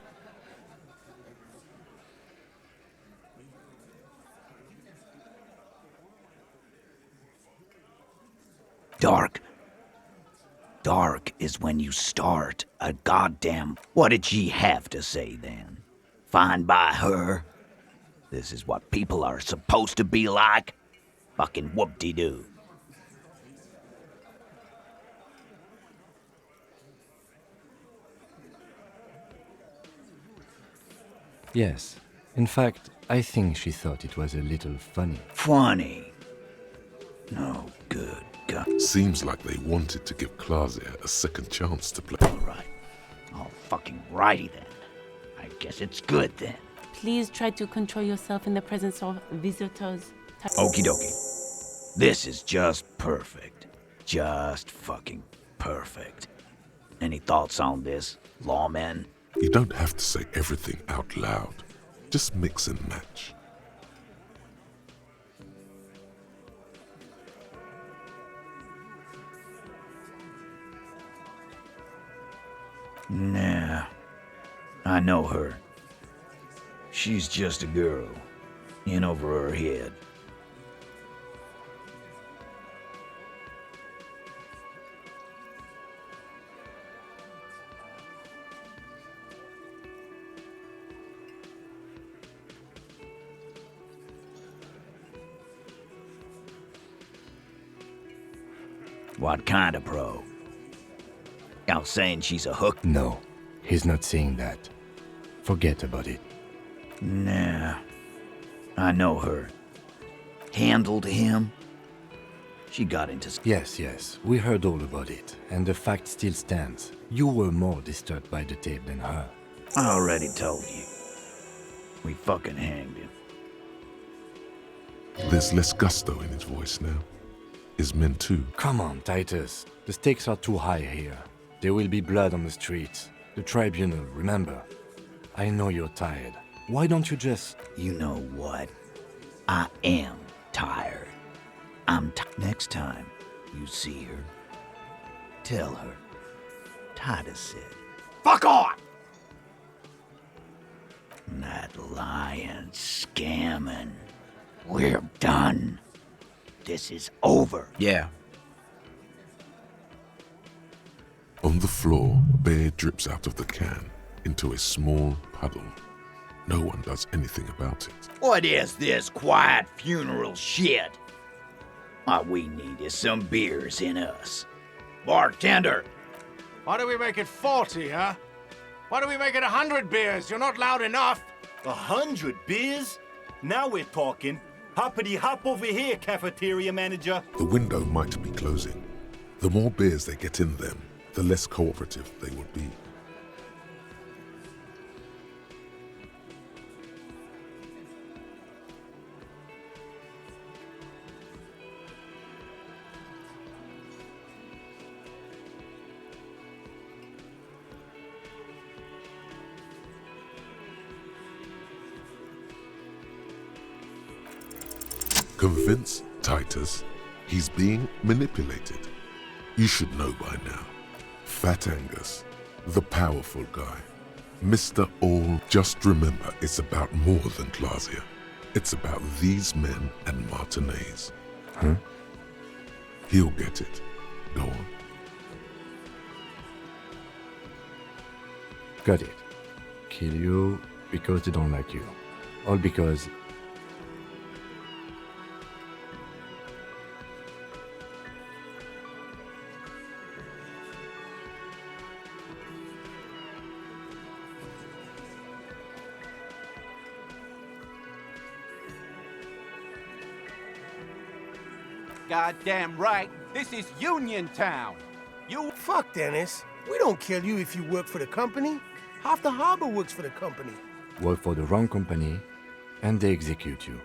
S1: Dark is when you start a goddamn... What did she have to say then? Fine by her? This is what people are supposed to be like? Fucking whoop-de-doo.
S4: Yes. In fact, I think she thought it was a little funny.
S1: Funny? No good. God.
S2: Seems like they wanted to give Klasia a second chance to play.
S1: All right. All fucking righty then. I guess it's good then.
S14: Please try to control yourself in the presence of visitors.
S1: Okie dokie. This is just perfect. Just fucking perfect. Any thoughts on this, lawmen?
S2: You don't have to say everything out loud. Just mix and match.
S1: Nah. I know her. She's just a girl. In over her head. What kind of pro? Y'all saying she's a hook?
S4: No, he's not saying that. Forget about it.
S1: Nah. I know her. Handled him.
S15: She got into...
S4: Yes, we heard all about it, and the fact still stands. You were more disturbed by the tape than her.
S15: I already told you. We fucking hanged him.
S2: There's less gusto in his voice now. His men too.
S4: Come on, Titus. The stakes are too high here. There will be blood on the streets. The tribunal, remember. I know you're tired. Why don't you just...
S15: You know what? I am tired. Next time you see her, tell her Titus said, "Fuck off!" That lying, scamming. We're done. This is over.
S13: Yeah.
S2: On the floor, beer drips out of the can into a small puddle. No one does anything about it.
S15: What is this quiet funeral shit? All we need is some beers in us. Bartender!
S12: Why do we make it 40, huh? Why do we make it 100 beers? You're not loud enough.
S16: 100 beers? Now we're talking. Hoppity hop over here, cafeteria manager.
S2: The window might be closing. The more beers they get in them, the less cooperative they will be. Convince Titus he's being manipulated. You should know by now. Fat Angus, the powerful guy. Mr. All, just remember it's about more than Clausia. It's about these men and Martinez. Huh? He'll get it. Go on.
S4: Got it. Kill you because they don't like you. All because...
S17: Goddamn right. This is Union Town.
S12: You... Fuck, Dennis. We don't kill you if you work for the company. Half the harbor works for the company.
S4: work for the wrong company, and they execute you.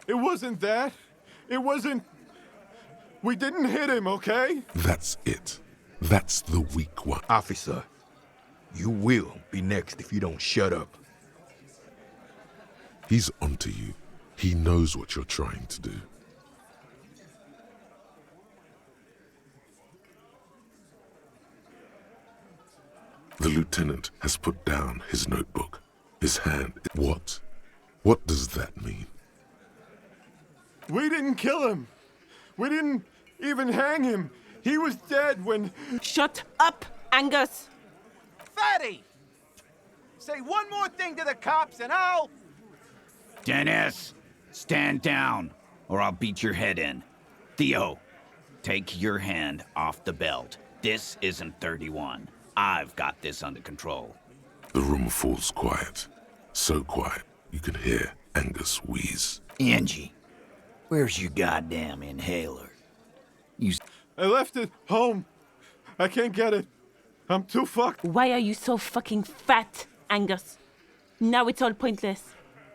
S18: It wasn't that. It wasn't... We didn't hit him, okay?
S2: That's it. That's the weak one.
S19: Officer, you will be next if you don't shut up.
S2: He's onto you. He knows what you're trying to do. The lieutenant has put down his notebook. His hand... What? What does that mean?
S18: We didn't kill him. We didn't even hang him. He was dead when...
S14: Shut up, Angus!
S17: Fatty! Say one more thing to the cops and I'll...
S15: Dennis, stand down, or I'll beat your head in. Theo, take your hand off the belt. This isn't 31. I've got this under control.
S2: The room falls quiet. So quiet, you can hear Angus wheeze.
S15: Angie, where's your goddamn inhaler?
S18: I left it home. I can't get it. I'm too fucked.
S14: Why are you so fucking fat, Angus? Now it's all pointless.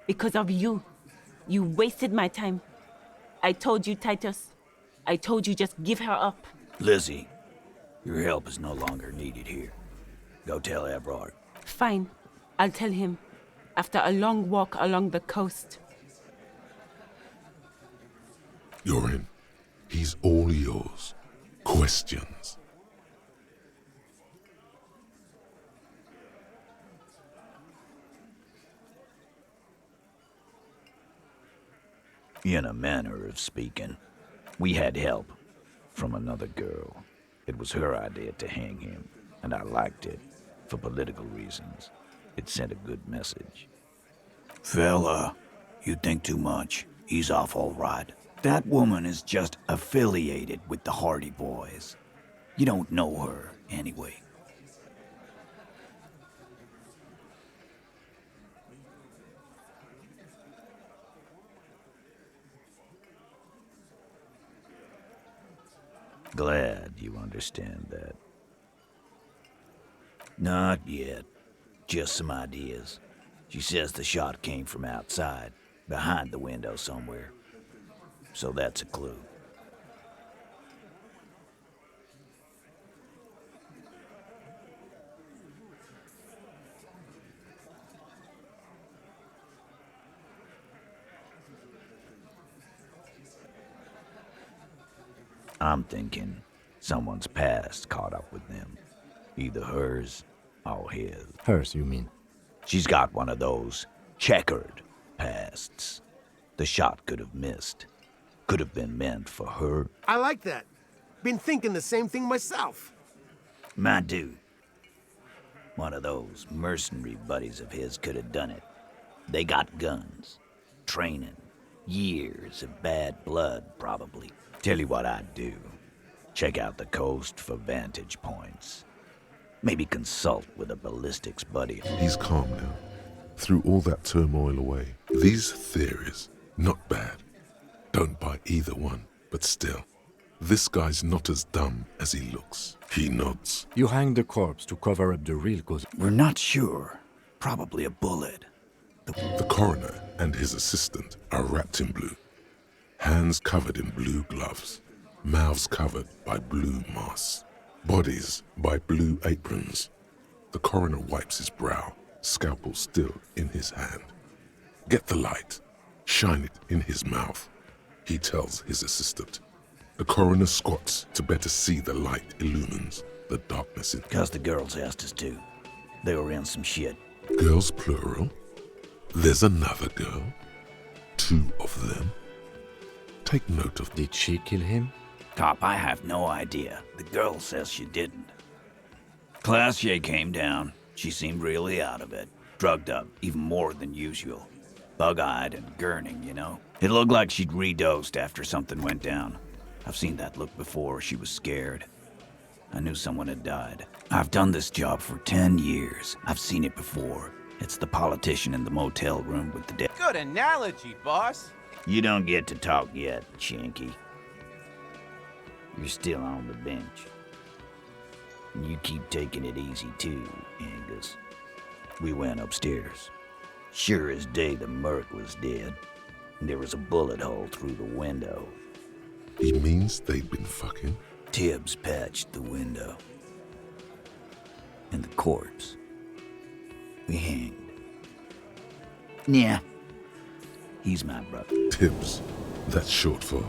S14: Because of you. You wasted my time. I told you, Titus. I told you just give her up.
S15: Lizzie, your help is no longer needed here. Go tell Evrard.
S14: Fine. I'll tell him. After a long walk along the coast.
S2: You're in. He's all yours. Questions?
S15: In a manner of speaking, we had help from another girl. It was her idea to hang him, and I liked it for political reasons. It sent a good message. Fella, you think too much. He's off all right. That woman is just affiliated with the Hardy Boys. You don't know her, anyway. Glad you understand that. Not yet. Just some ideas. She says the shot came from outside, behind the window somewhere. So that's a clue. I'm thinking someone's past caught up with them. Either hers or his.
S4: Hers, you mean?
S15: She's got one of those checkered pasts. The shot could have missed. Could have been meant for her.
S12: I like that. Been thinking the same thing myself.
S15: My dude. One of those mercenary buddies of his could have done it. They got guns, training, years of bad blood, probably. Tell you what I'd do. Check out the coast for vantage points. Maybe consult with a ballistics buddy.
S2: He's calm now. Threw all that turmoil away. These theories, not bad. Don't buy either one, but still. This guy's not as dumb as he looks. He nods.
S4: You hang the corpse to cover up the real cause.
S15: We're not sure. Probably a bullet.
S2: The coroner and his assistant are wrapped in blue. Hands covered in blue gloves. Mouths covered by blue masks. Bodies by blue aprons. The coroner wipes his brow, scalpel still in his hand. Get the light. Shine it in his mouth. He tells his assistant. The coroner squats to better see the light illumines the darkness in.
S15: 'Cause the girls asked us to. They were in some shit.
S2: Girls plural? There's another girl? 2 of them? Take note of...
S4: Did she kill him?
S15: Cop, I have no idea. The girl says she didn't. Classier came down. She seemed really out of it. Drugged up, even more than usual. Bug-eyed and gurning, you know? It looked like she'd redosed after something went down. I've seen that look before. She was scared. I knew someone had died. I've done this job for 10 years. I've seen it before. It's the politician in the motel room with the dead.
S17: Good analogy, boss.
S15: You don't get to talk yet, Shanky. You're still on the bench. And you keep taking it easy too, Angus. We went upstairs. Sure as day the Merc was dead. There was a bullet hole through the window.
S2: He means they'd been fucking?
S15: Tibbs patched the window. And the corpse. We hanged. Yeah. He's my brother.
S2: Tibbs. That's short for...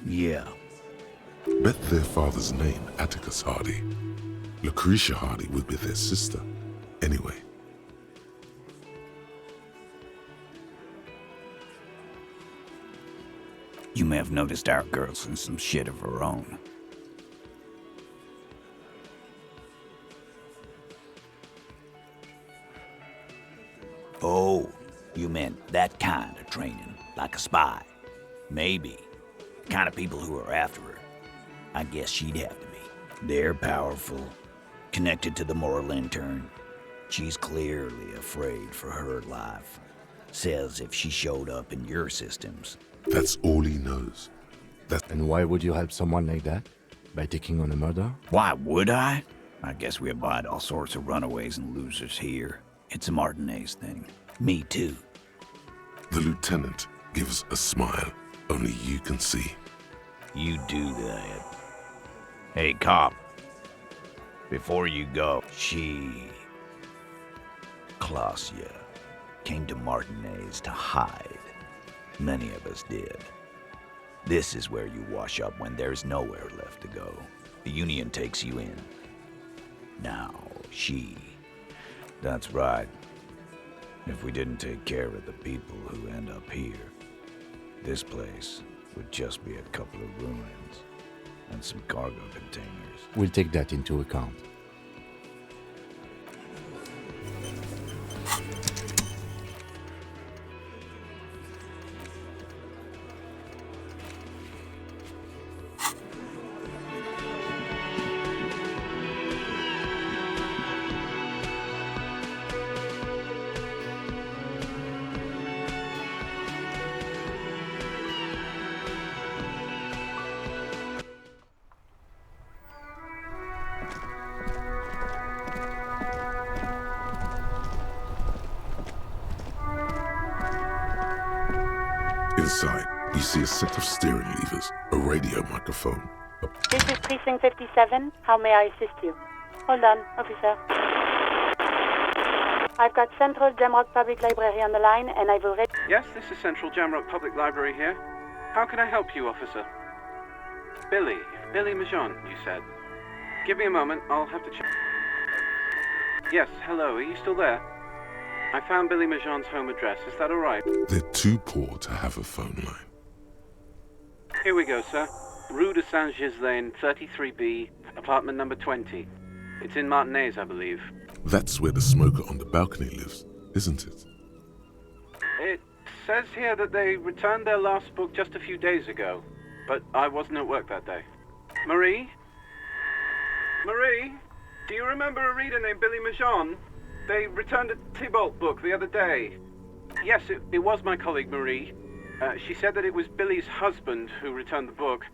S15: Yeah.
S2: Bet their father's name, Atticus Hardy. Lucretia Hardy would be their sister. Anyway.
S15: You may have noticed our girl's in some shit of her own. Oh, you meant that kind of training, like a spy. Maybe. The kind of people who are after her. I guess she'd have to be. They're powerful, connected to the moral intern. She's clearly afraid for her life. Says if she showed up in your systems.
S2: That's all he knows.
S4: And why would you help someone like that? By taking on a murder?
S15: Why would I? I guess we abide all sorts of runaways and losers here. It's a Martinez thing. Me too.
S2: The lieutenant gives a smile only you can see.
S15: You do that. Hey, cop. Before you go, Clausia, came to Martinez to hide. Many of us did. This is where you wash up when there's nowhere left to go. The Union takes you in. Now, that's right. If we didn't take care of the people who end up here, this place would just be a couple of ruins and some cargo containers.
S4: We'll take that into account.
S2: Inside, you see a set of steering levers, a radio microphone.
S20: This is Precinct 57. How may I assist you? Hold on, officer. I've got Central Jamrock Public Library on the line, and I've already...
S21: Yes, this is Central Jamrock Public Library here. How can I help you, officer? Billy Majon, you said. Give me a moment, I'll have to check. Yes, hello, are you still there? I found Billy Majon's home address, is that alright?
S2: They're too poor to have a phone line.
S21: Here we go, sir. Rue de Saint-Ghislain, 33B, apartment number 20. It's in Martinez, I believe.
S2: That's where the smoker on the balcony lives, isn't it?
S21: It says here that they returned their last book just a few days ago, but I wasn't at work that day. Marie? Marie? Do you remember a reader named Billy Majon? They returned a Tybalt book the other day. Yes, it was my colleague Marie. She said that it was Billy's husband who returned the book.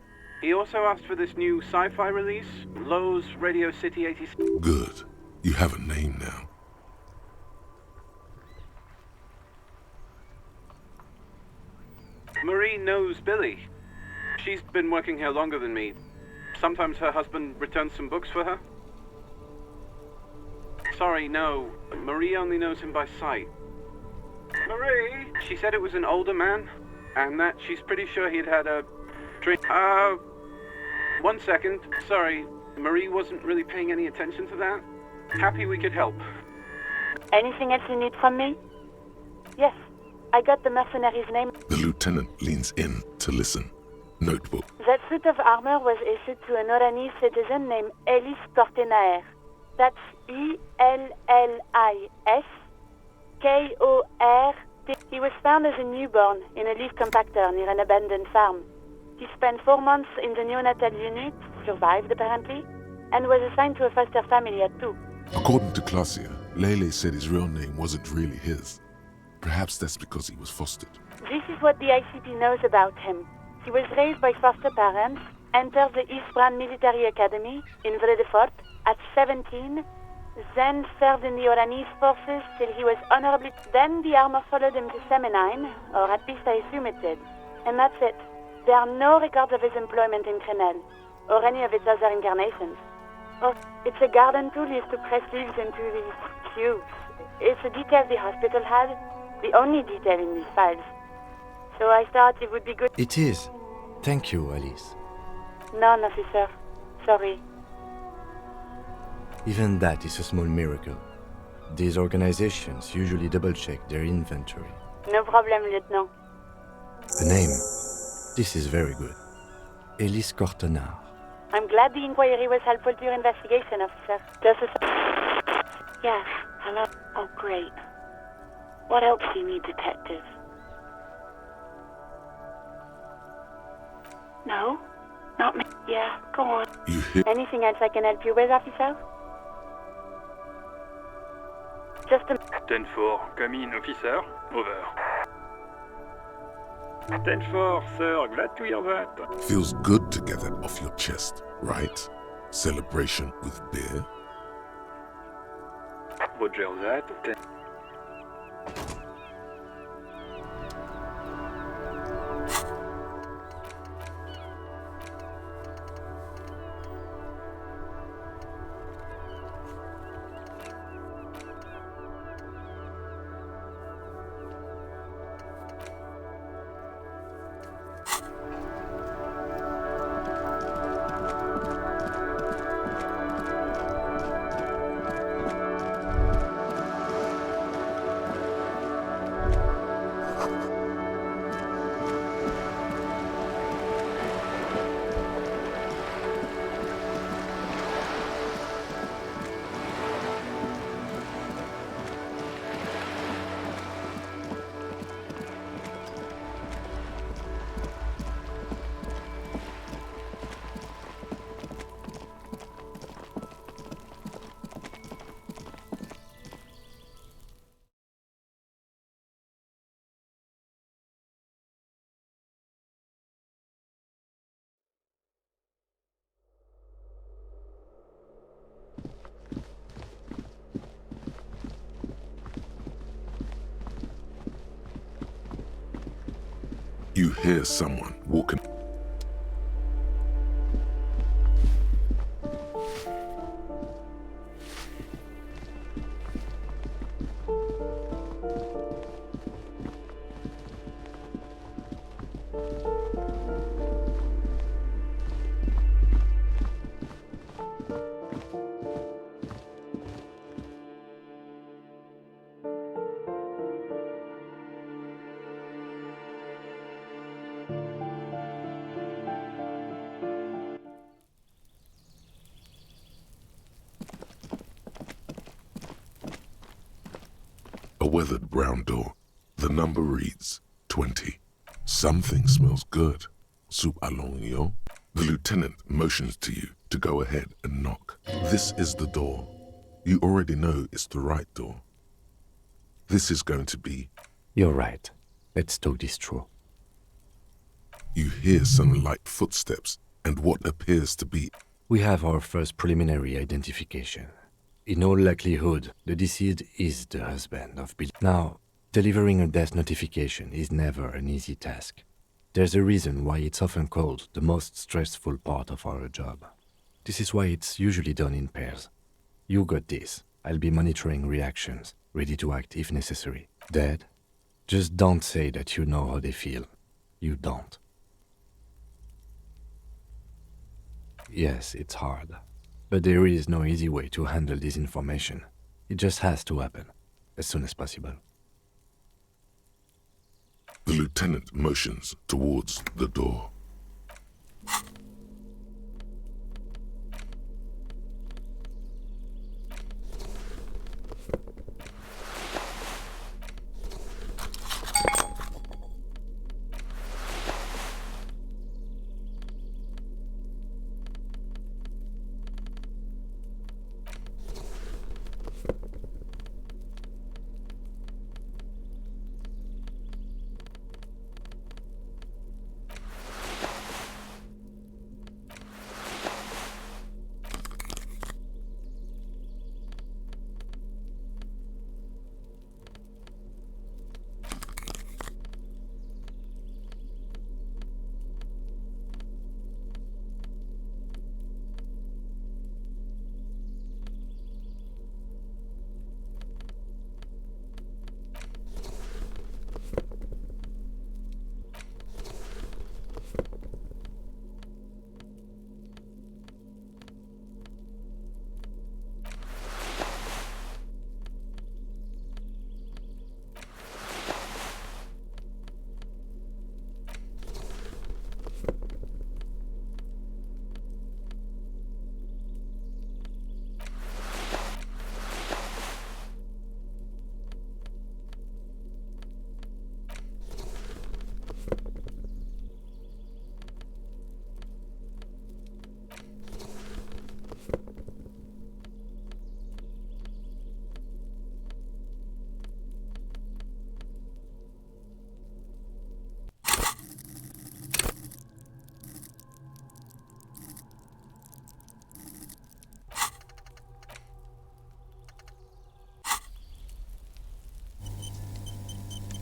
S21: He also asked for this new sci-fi release, Lowe's Radio City 86.
S2: Good. You have a name now.
S21: Marie knows Billy. She's been working here longer than me. Sometimes her husband returns some books for her. Sorry, no. Marie only knows him by sight. Marie! She said it was an older man, and that she's pretty sure he'd had a drink. 1 second. Sorry, Marie wasn't really paying any attention to that. Happy we could help.
S20: Anything else you need from me? Yes, I got the mercenary's name.
S2: The lieutenant leans in to listen. Notebook.
S20: That suit of armor was issued to an Oranese citizen named Ellis Kortenaer. That's E-L-L-I-S-K-O-R-T. He was found as a newborn in a leaf compactor near an abandoned farm. He spent 4 months in the neonatal unit, survived apparently, and was assigned to a foster family at 2.
S2: According to Clausia, Lele said his real name wasn't really his. Perhaps that's because he was fostered.
S20: This is what the ICP knows about him. He was raised by foster parents, entered the East Brand Military Academy in Vredefort at 17, then served in the Oranese forces till he was honorably... Then the armor followed him to Semenine, or at least I assume it did. And that's it. There are no records of his employment in Crenel, or any of its other incarnations. Oh, it's a garden tool used to press leaves into these cubes. It's a detail the hospital had, the only detail in these files. So I thought it would be good...
S4: It is. Thank you, Alice.
S20: None, officer. Sorry.
S4: Even that is a small miracle. These organizations usually double-check their inventory.
S20: No problem, Lieutenant.
S4: A name. This is very good. Ellis Kortenaer.
S20: I'm glad the inquiry was helpful to your investigation, officer. Just a... Yes, hello. Oh, great. What else do you need, detective? No? Not me. Yeah, go on.
S2: You hear?
S20: Anything else I can help you with, officer? Just a...
S21: 10-4, come in, officer. Over. 10-4, sir. Glad to hear that.
S2: Feels good to get that off your chest, right? Celebration with beer?
S21: Roger that.
S2: You hear someone walking. A weathered brown door. The number reads 20. Something smells good. Soup à l'oignon. The lieutenant motions to you to go ahead and knock. This is the door. You already know it's the right door. This is going to be...
S4: You're right. Let's talk this through.
S2: You hear some light footsteps and what appears to be...
S4: We have our first preliminary identification. In all likelihood, the deceased is the husband of Bill. Now, delivering a death notification is never an easy task. There's a reason why it's often called the most stressful part of our job. This is why it's usually done in pairs. You got this. I'll be monitoring reactions, ready to act if necessary. Dead? Just don't say that you know how they feel. You don't. Yes, it's hard. But there is no easy way to handle this information. It just has to happen, as soon as possible.
S2: The lieutenant motions towards the door.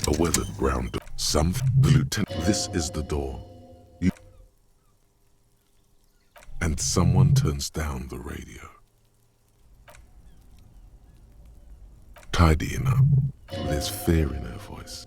S2: A weathered brown door. The lieutenant. This is the door. You... And someone turns down the radio. Tidying up. There's fear in her voice.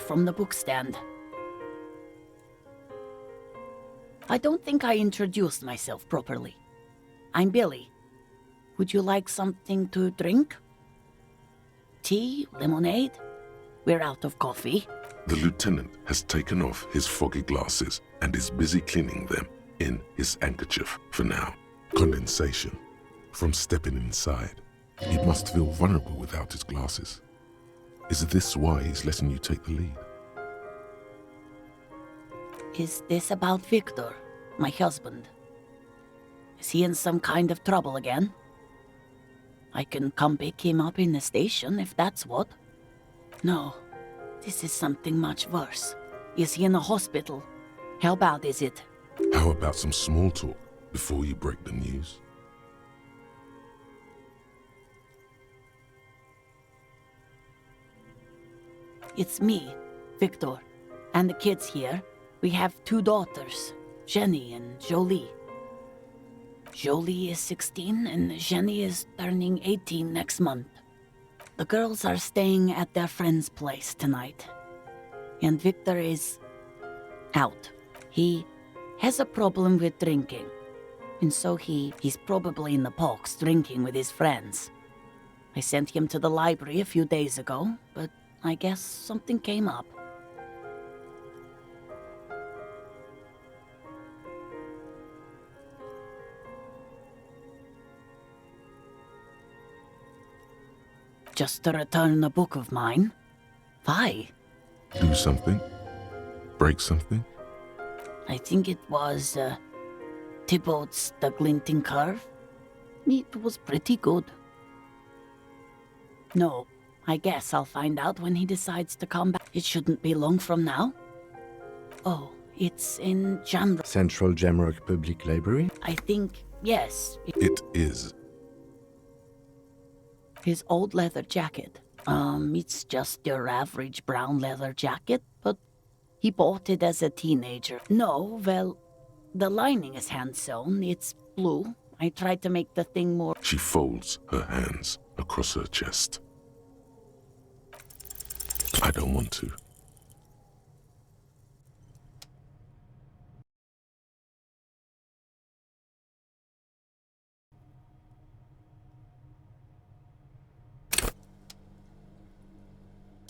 S9: from the bookstand. I don't think I introduced myself properly. I'm Billy. Would you like something to drink? Tea? Lemonade? We're out of coffee.
S2: The lieutenant has taken off his foggy glasses and is busy cleaning them in his handkerchief for now. Condensation from stepping inside. He must feel vulnerable without his glasses. Is this why he's letting you take the lead?
S9: Is this about Victor, my husband? Is he in some kind of trouble again? I can come pick him up in the station if that's what. No, this is something much worse. Is he in the hospital? How bad is it?
S2: How about some small talk before you break the news?
S9: It's me, Victor, and the kids here. We have 2 daughters, Jenny and Jolie. Jolie is 16 and Jenny is turning 18 next month. The girls are staying at their friend's place tonight. And Victor is out. He has a problem with drinking. And so he's probably in the box drinking with his friends. I sent him to the library a few days ago, but I guess something came up. Just to return a book of mine? Why?
S2: Do something? Break something?
S9: I think it was, Thibault's The Glinting Curve. It was pretty good. No, I guess I'll find out when he decides to come back. It shouldn't be long from now. Oh, it's in Jamrock.
S4: Central Jamrock Public Library?
S9: I think, yes.
S2: It is.
S9: His old leather jacket. It's just your average brown leather jacket, but he bought it as a teenager. No, well, the lining is hand-sewn. It's blue. I tried to make the thing more...
S2: She folds her hands across her chest. I don't want to.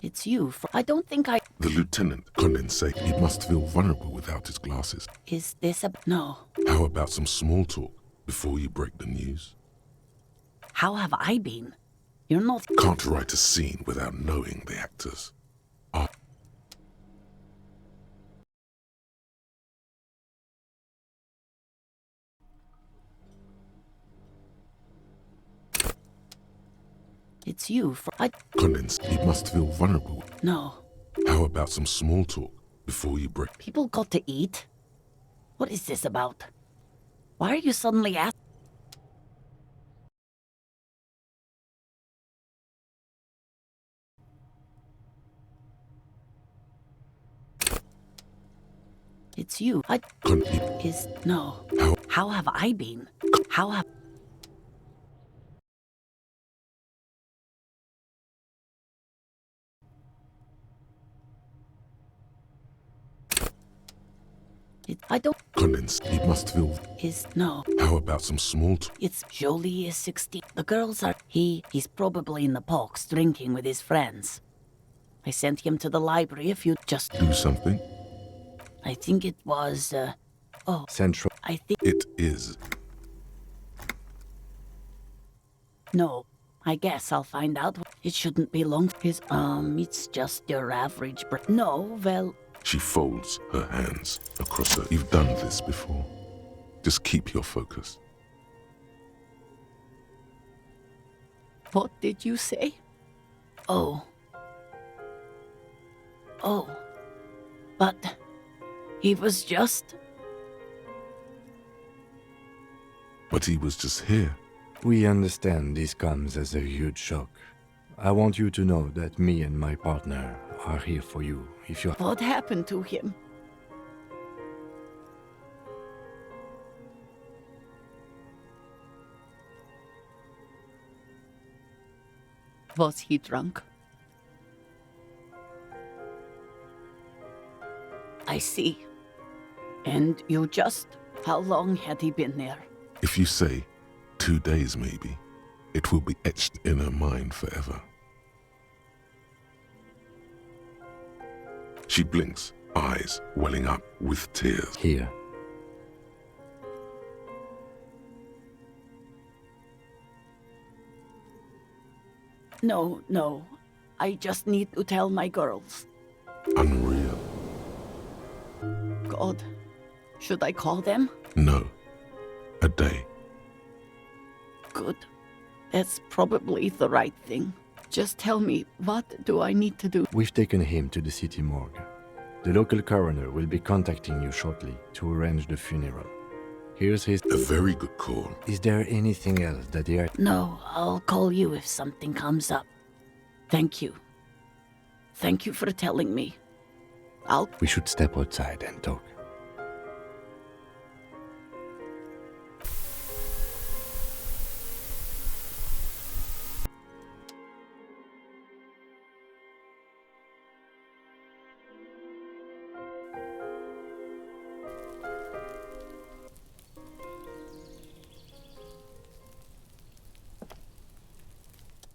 S9: It's you. I don't think I...
S2: The lieutenant condensate. He must feel vulnerable without his glasses.
S9: Is this a... No.
S2: How about some small talk before you break the news?
S9: How have I been? You're not...
S2: Can't write a scene without knowing the actors.
S9: It's you.
S2: Condense. He must feel vulnerable.
S9: No.
S2: How about some small talk before you break?
S9: People got to eat? What is this about? Why are you suddenly asking? It's you. No. How have I been? How have... I don't...
S2: Condense. He must feel...
S9: No.
S2: How about some small talk?
S9: It's Jolie is 16. The girls are... He's probably in the box drinking with his friends. I sent him to the library a few... Just...
S2: Do something?
S9: I think it was, Oh.
S4: Central...
S9: I think...
S2: It is.
S9: No. I guess I'll find out. It shouldn't be long. It's just your average... No, well...
S2: She folds her hands across her. You've done this before. Just keep your focus.
S9: What did you say? Oh. Oh. But... he was just...
S2: But he was just here.
S4: We understand this comes as a huge shock. I want you to know that me and my partner are here for you if you...
S9: What happened to him? Was he drunk? see. And you just... How long had he been there?
S2: If you say 2 days maybe, it will be etched in her mind forever. She blinks, eyes welling up with tears.
S4: Here.
S9: No, no. I just need to tell my girls.
S2: Unreal.
S9: God, should I call them?
S2: No. A day.
S9: Good. That's probably the right thing. Just tell me, what do I need to do?
S4: We've taken him to the city morgue. The local coroner will be contacting you shortly to arrange the funeral. Here's his...
S2: A very good call.
S4: Is there anything else that they are...
S9: No, I'll call you if something comes up. Thank you. Thank you for telling me.
S4: We should step outside and talk.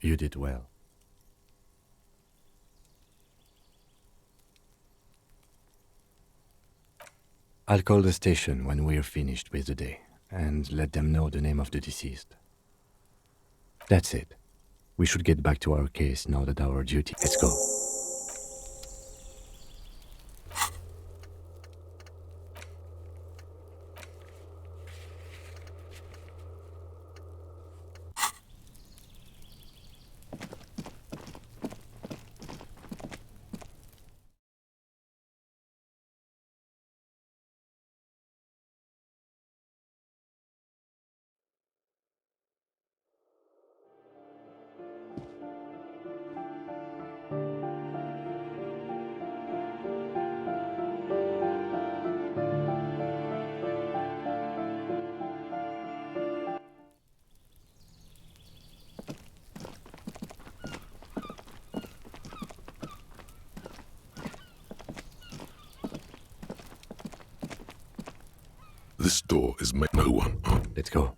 S4: You did well. I'll call the station when we're finished with the day, and let them know the name of the deceased. That's it. We should get back to our case now that our duty... Let's go.
S2: This door is made no one up.
S4: Let's go.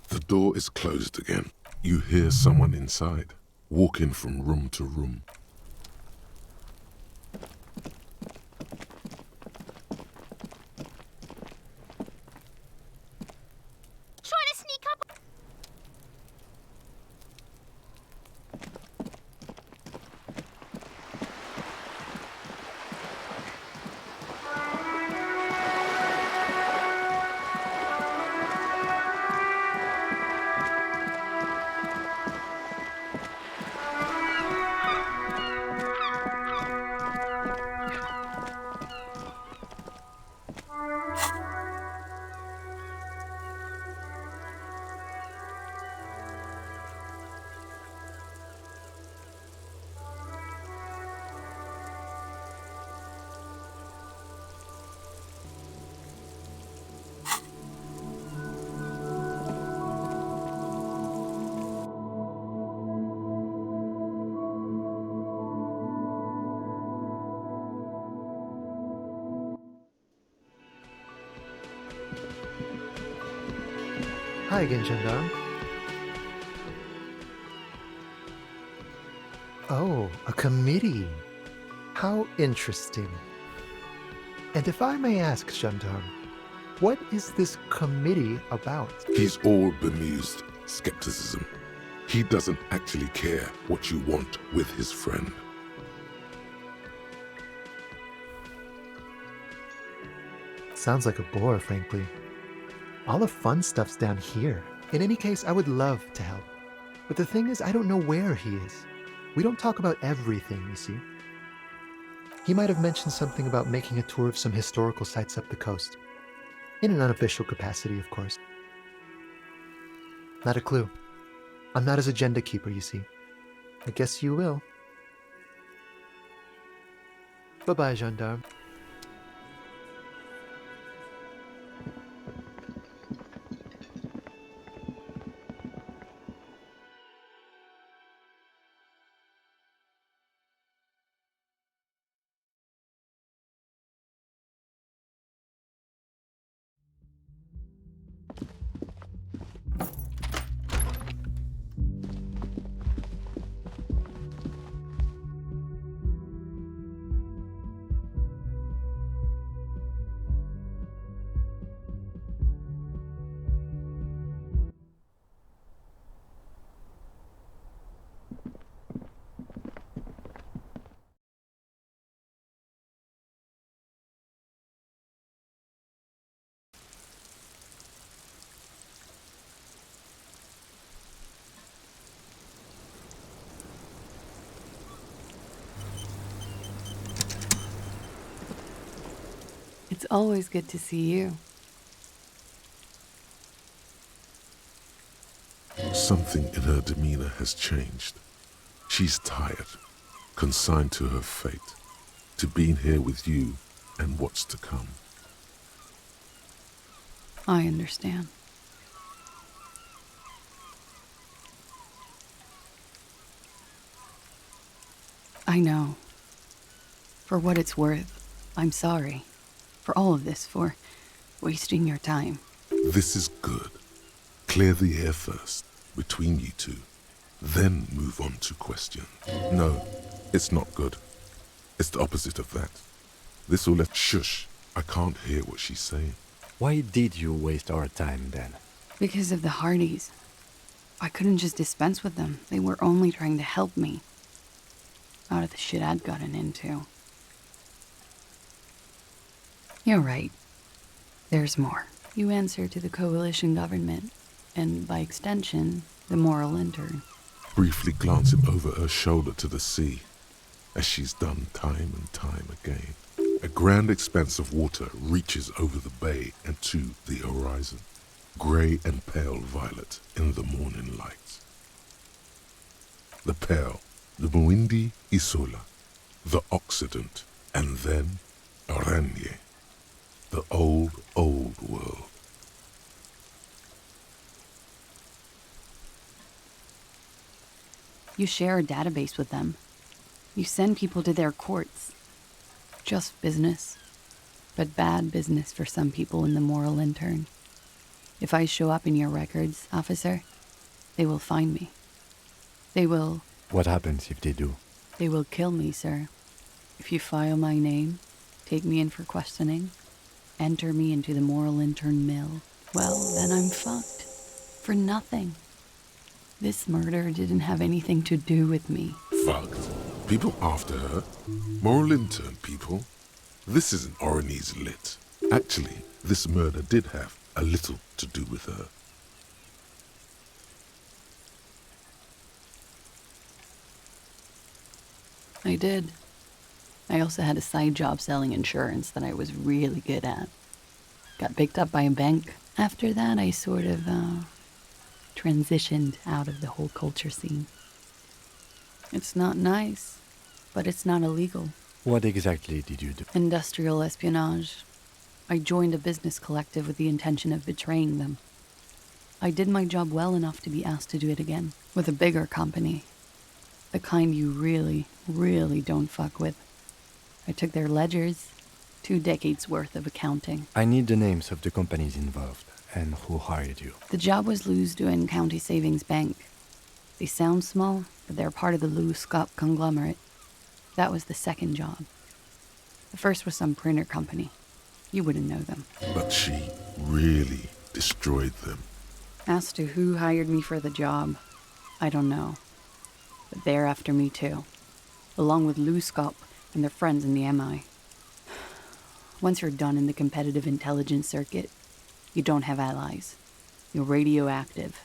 S2: The door is closed again. You hear someone inside, walking from room to room.
S8: Trying to sneak up.
S5: Hi again, gendarme. Oh, a committee. How interesting. And if I may ask, gendarme, what is this committee about?
S2: He's all bemused skepticism. He doesn't actually care what you want with his friend.
S5: Sounds like a bore, frankly. All the fun stuff's down here. In any case, I would love to help. But the thing is, I don't know where he is. We don't talk about everything, you see. He might have mentioned something about making a tour of some historical sites up the coast. In an unofficial capacity, of course. Not a clue. I'm not his agenda keeper, you see. I guess you will. Bye-bye, gendarme.
S10: It's always good to see you.
S2: Something in her demeanor has changed. She's tired, consigned to her fate, to being here with you and what's to come.
S10: I understand. I know. For what it's worth, I'm sorry. For all of this, for wasting your time.
S2: This is good. Clear the air first, between you two. Then move on to question. No, it's not good. It's the opposite of that. This will let shush. I can't hear what she's saying.
S4: Why did you waste our time then?
S10: Because of the Hardys. I couldn't just dispense with them. They were only trying to help me. Out of the shit I'd gotten into. You're right. There's more. You answer to the coalition government, and by extension, the moral intern.
S2: Briefly glancing over her shoulder to the sea, as she's done time and time again. A grand expanse of water reaches over the bay and to the horizon, grey and pale violet in the morning light. The pale, the Muindi Isola, the Occident, and then Oranje, the old, old world.
S10: You share a database with them. You send people to their courts. Just business. But bad business for some people in the moral intern. If I show up in your records, officer, they will find me. They will...
S4: What happens if they do?
S10: They will kill me, sir. If you file my name, take me in for questioning, enter me into the moral intern mill, well, then I'm fucked. For nothing. This murder didn't have anything to do with me.
S2: Fucked. People after her? Moral intern people? This isn't Orionese lit. Actually, this murder did have a little to do with her.
S10: I did. I also had a side job selling insurance that I was really good at. Got picked up by a bank. After that, I sort of, transitioned out of the whole culture scene. It's not nice, but it's not illegal.
S4: What exactly did you do?
S10: Industrial espionage. I joined a business collective with the intention of betraying them. I did my job well enough to be asked to do it again, with a bigger company. The kind you really, really don't fuck with. I took their ledgers, 2 decades worth of accounting.
S4: I need the names of the companies involved and who hired you.
S10: The job was Lou's-Duin County Savings Bank. They sound small, but they're part of the Lou Scott conglomerate. That was the second job. The first was some printer company. You wouldn't know them.
S2: But she really destroyed them.
S10: As to who hired me for the job, I don't know. But they're after me too, along with Lou Scott and their friends in the MI. Once you're done in the competitive intelligence circuit, you don't have allies. You're radioactive.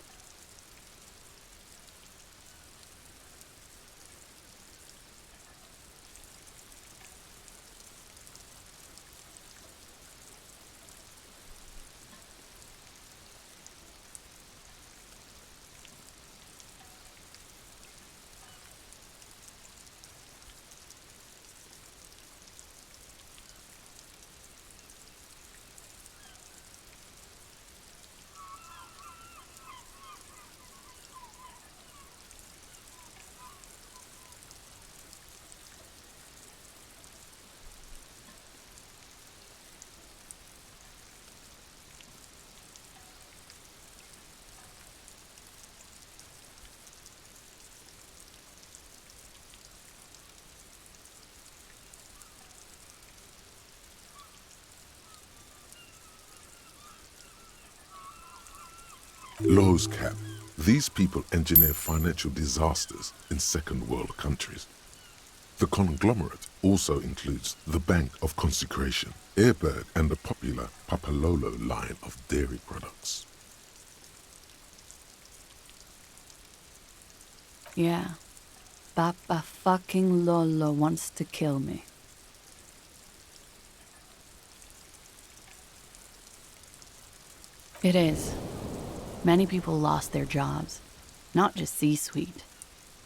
S2: Lowe's cap. These people engineer financial disasters in second world countries. The conglomerate also includes the Bank of Consecration, Airbird, and the popular Papalolo line of dairy products.
S10: Yeah. Papa fucking Lolo wants to kill me. It is. Many people lost their jobs. Not just C-suite.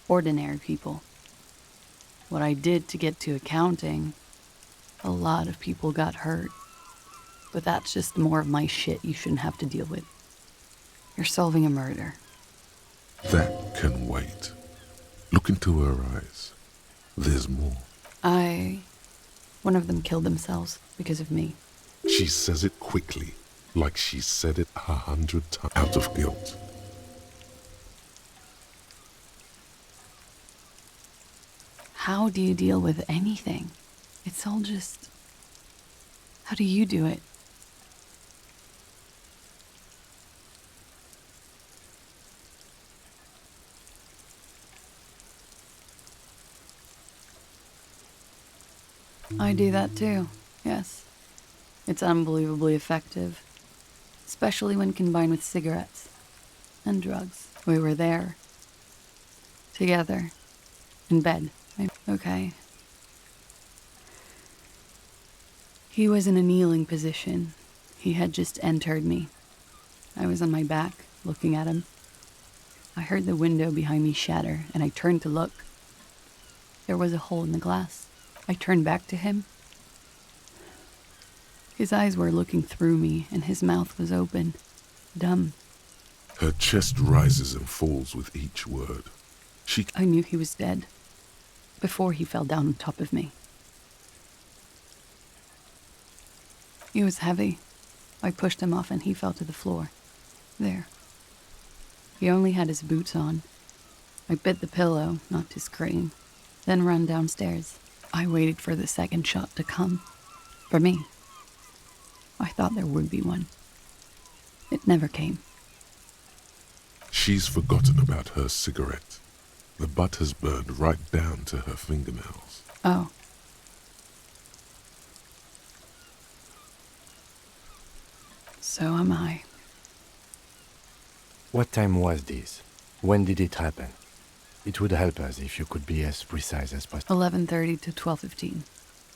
S10: Ordinary people. What I did to get to accounting, a lot of people got hurt. But that's just more of my shit you shouldn't have to deal with. You're solving a murder.
S2: That can wait. Look into her eyes. There's more.
S10: One of them killed themselves because of me.
S2: She says it quickly, like she said it 100 times, out of guilt.
S10: How do you deal with anything? It's all just... How do you do it? I do that too, yes. It's unbelievably effective. Especially when combined with cigarettes and drugs. We were there. Together. In bed. Okay. He was in a kneeling position. He had just entered me. I was on my back, looking at him. I heard the window behind me shatter, and I turned to look. There was a hole in the glass. I turned back to him. His eyes were looking through me, and his mouth was open. Dumb.
S2: Her chest rises and falls with each word.
S10: I knew he was dead. Before he fell down on top of me. He was heavy. I pushed him off and he fell to the floor. There. He only had his boots on. I bit the pillow, not to scream, then ran downstairs. I waited for the second shot to come. For me. I thought there would be one. It never came.
S2: She's forgotten about her cigarette. The butt has burned right down to her fingernails.
S10: Oh. So am I.
S4: What time was this? When did it happen? It would help us if you could be as precise as possible.
S10: 11:30 to 12:15.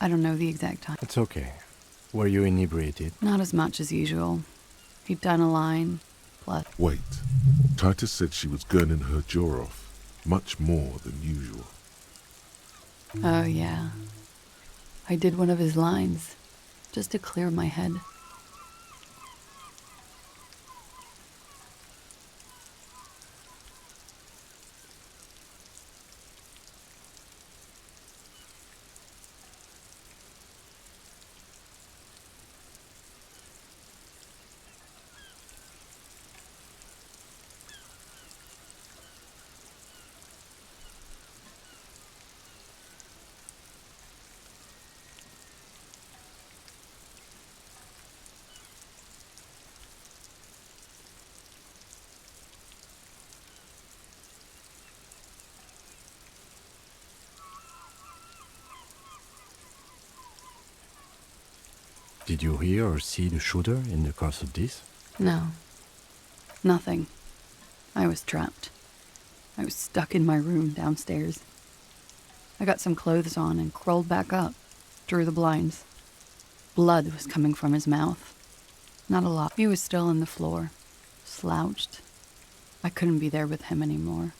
S10: I don't know the exact time.
S4: It's okay. Were you inebriated?
S10: Not as much as usual. He'd done a line, plus...
S2: Wait. Titus said she was gurning her jaw off. Much more than usual.
S10: Oh, yeah. I did one of his lines, just to clear my head.
S4: Did you hear or see the shooter in the course of this?
S10: No. Nothing. I was trapped. I was stuck in my room downstairs. I got some clothes on and crawled back up, drew the blinds. Blood was coming from his mouth. Not a lot. He was still on the floor, slouched. I couldn't be there with him anymore.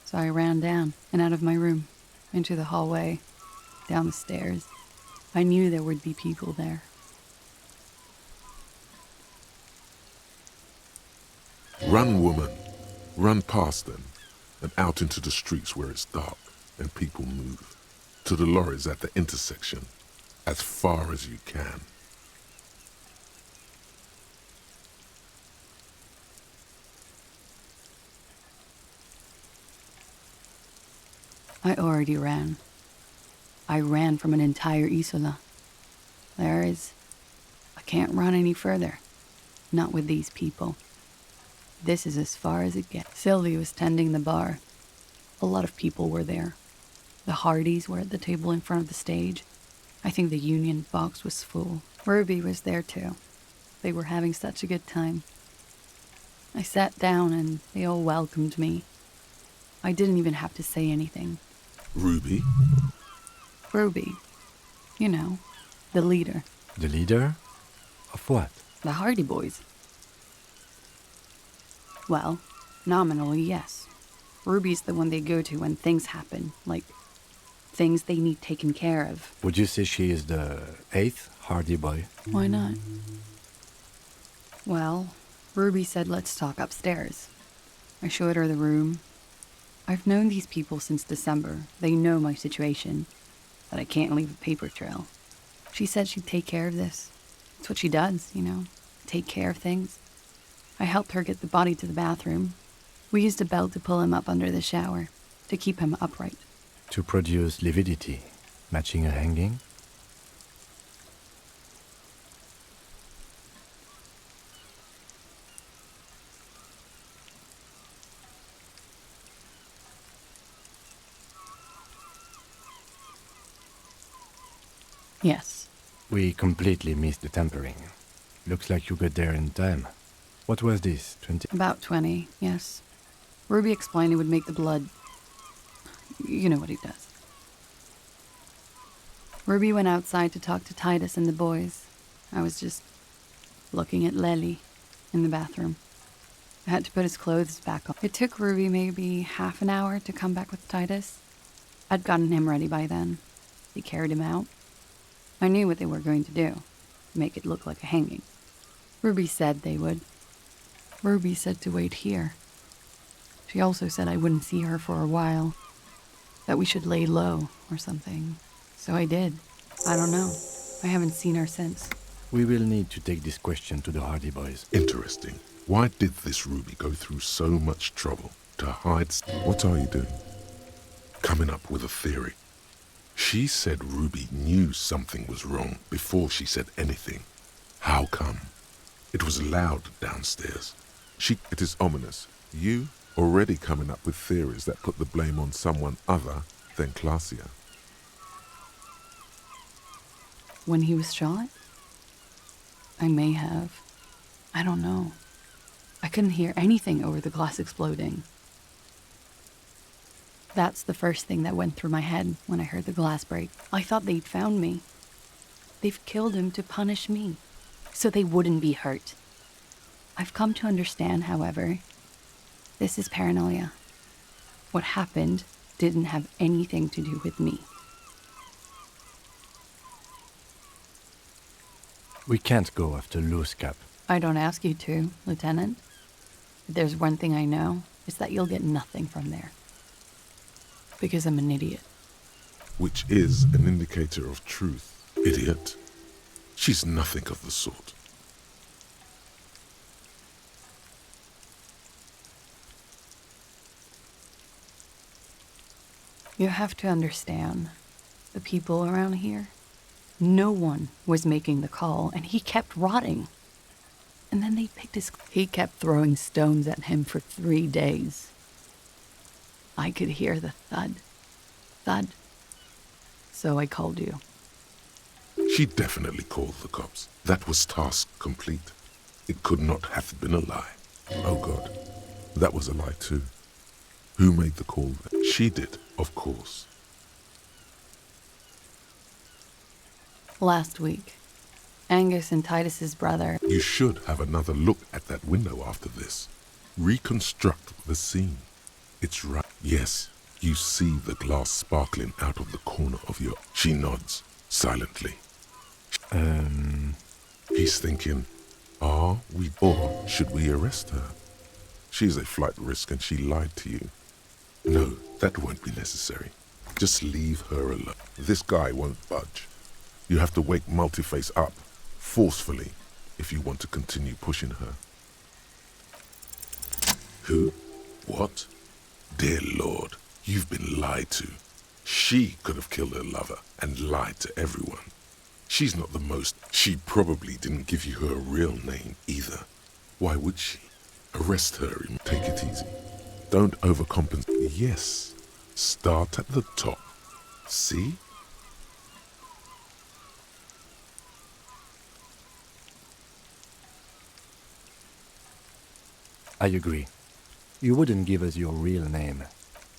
S10: So I ran down and out of my room, into the hallway, down the stairs. I knew there would be people there.
S2: Run, woman. Run past them and out into the streets where it's dark and people move. To the lorries at the intersection, as far as you can.
S10: I already ran. I ran from an entire Isola. I can't run any further. Not with these people. This is as far as it gets. Sylvie was tending the bar. A lot of people were there. The Hardys were at the table in front of the stage. I think the Union box was full. Ruby was there too. They were having such a good time. I sat down and they all welcomed me. I didn't even have to say anything.
S2: Ruby?
S10: Ruby. You know, the leader.
S4: The leader? Of what?
S10: The Hardy Boys. Well, nominally, yes. Ruby's the one they go to when things happen, like things they need taken care of.
S4: Would you say she is the 8th Hardy Boy?
S10: Why not? Well, Ruby said let's talk upstairs. I showed her the room. I've known these people since December. They know my situation, that I can't leave a paper trail. She said she'd take care of this. It's what she does, you know, take care of things. I helped her get the body to the bathroom. We used a belt to pull him up under the shower, to keep him upright.
S4: To produce lividity, matching a hanging?
S10: Yes.
S4: We completely missed the tampering. Looks like you got there in time. What was this, 20?
S10: About 20, yes. Ruby explained it would make the blood... You know what he does. Ruby went outside to talk to Titus and the boys. I was just looking at Lely in the bathroom. I had to put his clothes back on. It took Ruby maybe half an hour to come back with Titus. I'd gotten him ready by then. They carried him out. I knew what they were going to do. Make it look like a hanging. Ruby said they would. Ruby said to wait here. She also said I wouldn't see her for a while. That we should lay low or something. So I did. I don't know. I haven't seen her since.
S4: We will need to take this question to the Hardy Boys.
S2: Interesting. Why did this Ruby go through so much trouble to hide? What are you doing? Coming up with a theory. She said Ruby knew something was wrong before she said anything. How come? It was loud downstairs. It is ominous. You already coming up with theories that put the blame on someone other than Clausia.
S10: When he was shot? I may have. I don't know. I couldn't hear anything over the glass exploding. That's the first thing that went through my head when I heard the glass break. I thought they'd found me. They've killed him to punish me, so they wouldn't be hurt. I've come to understand, however, this is paranoia. What happened didn't have anything to do with me.
S4: We can't go after loose cap.
S10: I don't ask you to, Lieutenant. If there's one thing I know, it's that you'll get nothing from there. Because I'm an idiot.
S2: Which is an indicator of truth. Idiot. She's nothing of the sort.
S10: You have to understand, the people around here, no one was making the call, and he kept rotting. And then they picked his... He kept throwing stones at him for 3 days. I could hear the thud. Thud. So I called you.
S2: She definitely called the cops. That was task complete. It could not have been a lie. Oh God, that was a lie too. Who made the call? She did, of course.
S10: Last week, Angus and Titus's brother.
S2: You should have another look at that window after this. Reconstruct the scene. It's right. Yes, you see the glass sparkling out of the corner of your... She nods, silently. He's thinking, are we... Or should we arrest her? She's a flight risk and she lied to you. No, that won't be necessary. Just leave her alone. This guy won't budge. You have to wake Multiface up, forcefully, if you want to continue pushing her. Who? What? Dear Lord, you've been lied to. She could have killed her lover and lied to everyone. She's not the most... She probably didn't give you her real name either. Why would she? Arrest her and take it easy. Don't overcompensate. Yes, start at the top. See?
S4: I agree. You wouldn't give us your real name.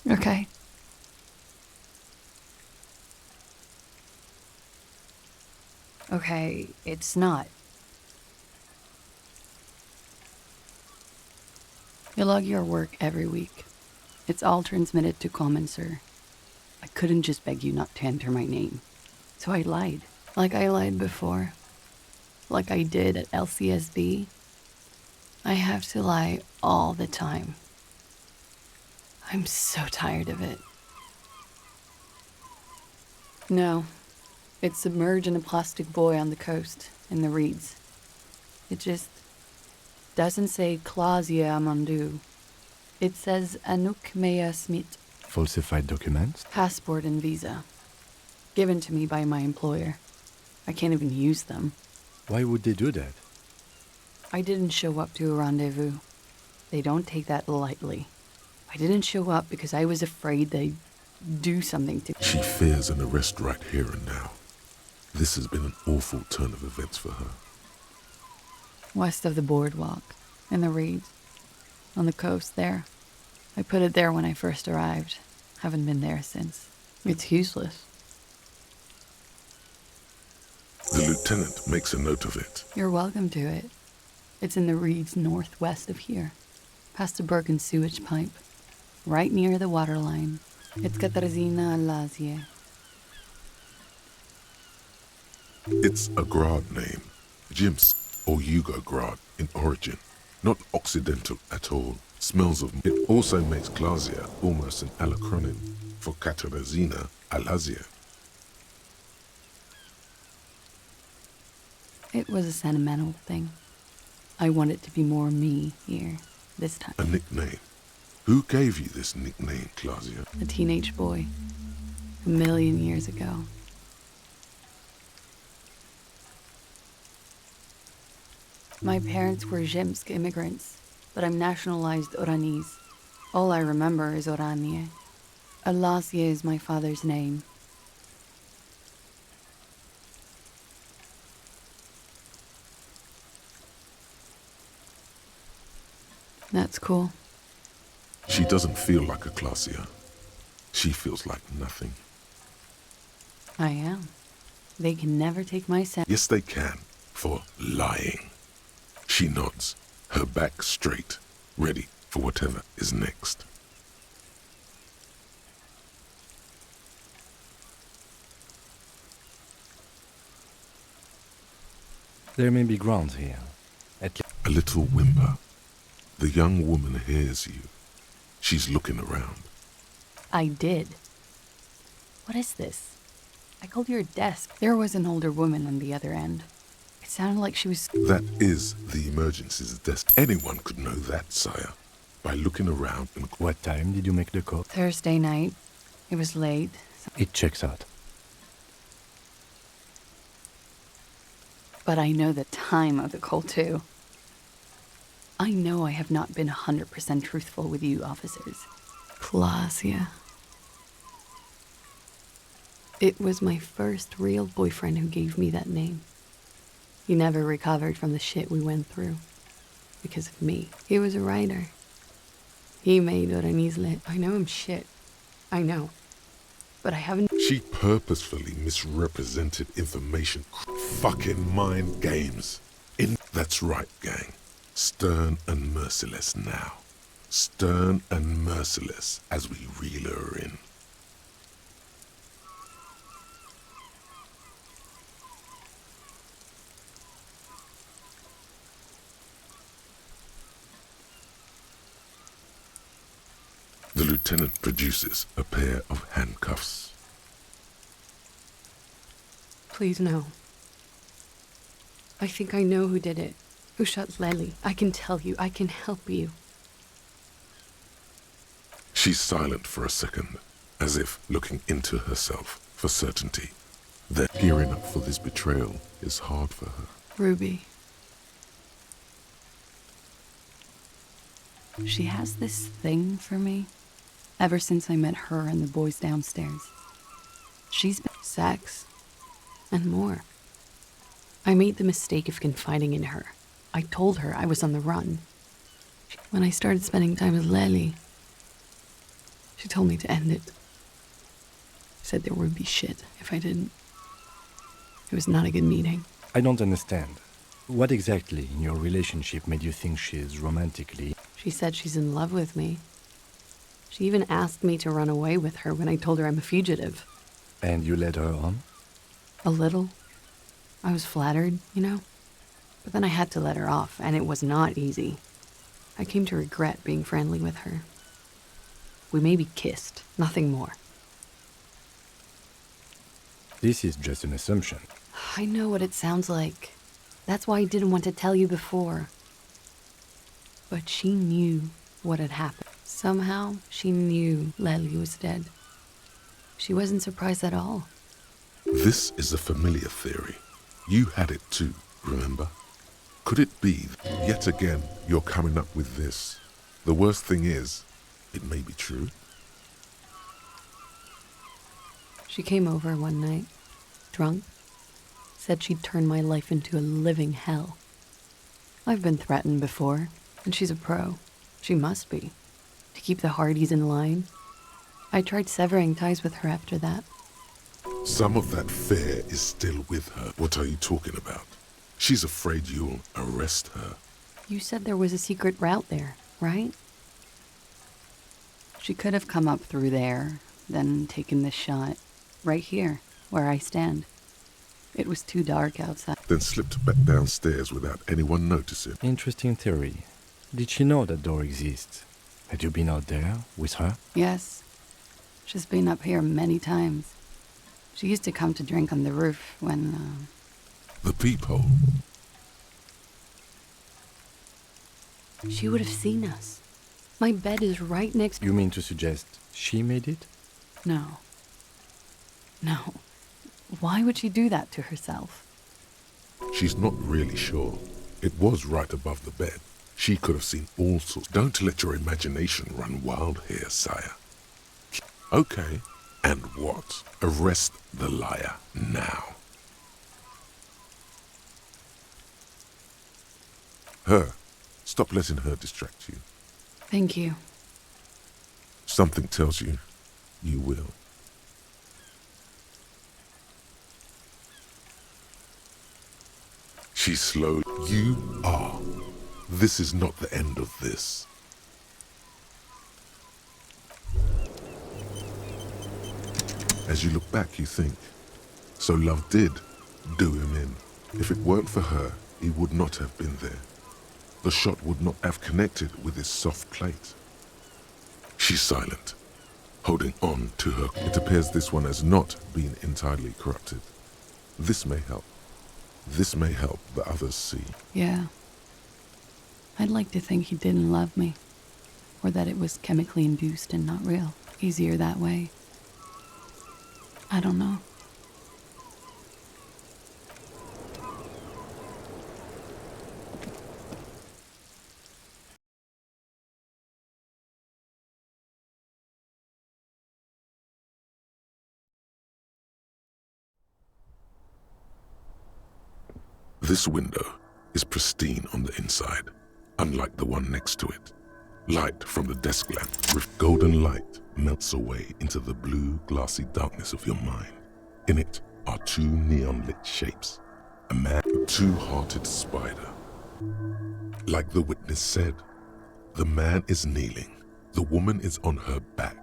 S10: Okay. Okay, it's not. You log your work every week. It's all transmitted to Commonser. I couldn't just beg you not to enter my name. So I lied. Like I lied before. Like I did at LCSB. I have to lie all the time. I'm so tired of it. No. It's submerged in a plastic buoy on the coast, in the reeds. It just doesn't say Clausia Amandu. It says Anouk Mea Smith.
S4: Falsified documents?
S10: Passport and visa. Given to me by my employer. I can't even use them.
S4: Why would they do that?
S10: I didn't show up to a rendezvous. They don't take that lightly. I didn't show up because I was afraid they'd do something to me.
S2: She fears an arrest right here and now. This has been an awful turn of events for her.
S10: West of the boardwalk, in the reeds, on the coast there. I put it there when I first arrived. Haven't been there since. It's useless.
S2: The lieutenant makes a note of it.
S10: You're welcome to it. It's in the reeds northwest of here, past the Bergen sewage pipe, right near the waterline. It's Katarzyna Elysium.
S2: It's a Grad name, Jimsk or Yugo-Grad in origin, not Occidental at all. Smells of... It also makes Clausia almost an allochronym for Katarzyna Elysium.
S10: It was a sentimental thing. I want it to be more me here, this time.
S2: A nickname? Who gave you this nickname, Clausia?
S10: A teenage boy. 1,000,000 years ago. My parents were Zemsk immigrants, but I'm nationalized Oranese. All I remember is Oranje. Alasia is my father's name. That's cool.
S2: She doesn't feel like a Clausia. She feels like nothing.
S10: I am. They can never take my scent.
S2: Yes, they can, for lying. She nods, her back straight, ready for whatever is next.
S4: There may be grounds here.
S2: A little whimper. The young woman hears you. She's looking around.
S10: I did. What is this? I called your desk. There was an older woman on the other end. It sounded like she was...
S2: That is the emergencies desk. Anyone could know that, sire, by looking around and...
S4: What time did you make the call?
S10: Thursday night. It was late.
S4: It checks out.
S10: But I know the time of the call, too. I know I have not been 100% truthful with you, officers. Clausia. It was my first real boyfriend who gave me that name. He never recovered from the shit we went through. Because of me. He was a writer. He made Oranisle. I know I'm shit. I know. But I haven't...
S2: She purposefully misrepresented information. Fucking mind games. That's right, gang. Stern and merciless now. Stern and merciless as we reel her in. The lieutenant produces a pair of handcuffs.
S10: Please, no. I think I know who did it. Who shot Lely. I can tell you. I can help you.
S2: She's silent for a second, as if looking into herself for certainty. Then gearing up for this betrayal is hard for her.
S10: Ruby.
S3: She has this thing for me. Ever since I met her and the boys downstairs. She's been...
S10: Sex. And more. I made the mistake of confiding in her. I told her I was on the run. When I started spending time with Lely, she told me to end it. Said there would be shit if I didn't. It was not a good meeting.
S4: I don't understand. What exactly in your relationship made you think she's romantically...
S10: She said she's in love with me. She even asked me to run away with her when I told her I'm a fugitive.
S4: And you led her on?
S10: A little. I was flattered, you know? But then I had to let her off, and it was not easy. I came to regret being friendly with her. We maybe kissed, nothing more.
S4: This is just an assumption.
S10: I know what it sounds like. That's why I didn't want to tell you before. But she knew what had happened. Somehow, she knew Lely was dead. She wasn't surprised at all.
S2: This is a familiar theory. You had it too, remember? Could it be that yet again you're coming up with this? The worst thing is, it may be true.
S10: She came over one night, drunk, said she'd turn my life into a living hell. I've been threatened before, and she's a pro. She must be. To keep the Hardys in line. I tried severing ties with her after that.
S2: Some of that fear is still with her. What are you talking about? She's afraid you'll arrest her.
S10: You said there was a secret route there, right?
S3: She could have come up through there, then taken this shot. Right here, where I stand. It was too dark outside.
S2: Then slipped back downstairs without anyone noticing.
S4: Interesting theory. Did she know that door exists? Had you been out there with her?
S3: Yes. She's been up here many times. She used to come to drink on the roof when,
S2: The peephole.
S10: She would have seen us. My bed is right next...
S4: You mean to suggest she made it?
S3: No. No. Why would she do that to herself?
S2: She's not really sure. It was right above the bed. She could have seen all sorts. Don't let your imagination run wild here, sire. Okay, and what? Arrest the liar now. Her. Stop letting her distract you.
S3: Thank you.
S2: Something tells you, you will. She slowed. You are. This is not the end of this. As you look back, you think, so love did do him in. If it weren't for her, he would not have been there. The shot would not have connected with his soft plate. She's silent, holding on to her. It appears this one has not been entirely corrupted. This may help. This may help the others see.
S3: Yeah. I'd like to think he didn't love me. Or that it was chemically induced and not real. Easier that way. I don't know.
S2: This window is pristine on the inside, unlike the one next to it. Light from the desk lamp with golden light melts away into the blue, glassy darkness of your mind. In it are two neon-lit shapes, a man and a two-hearted spider. Like the witness said, the man is kneeling, the woman is on her back.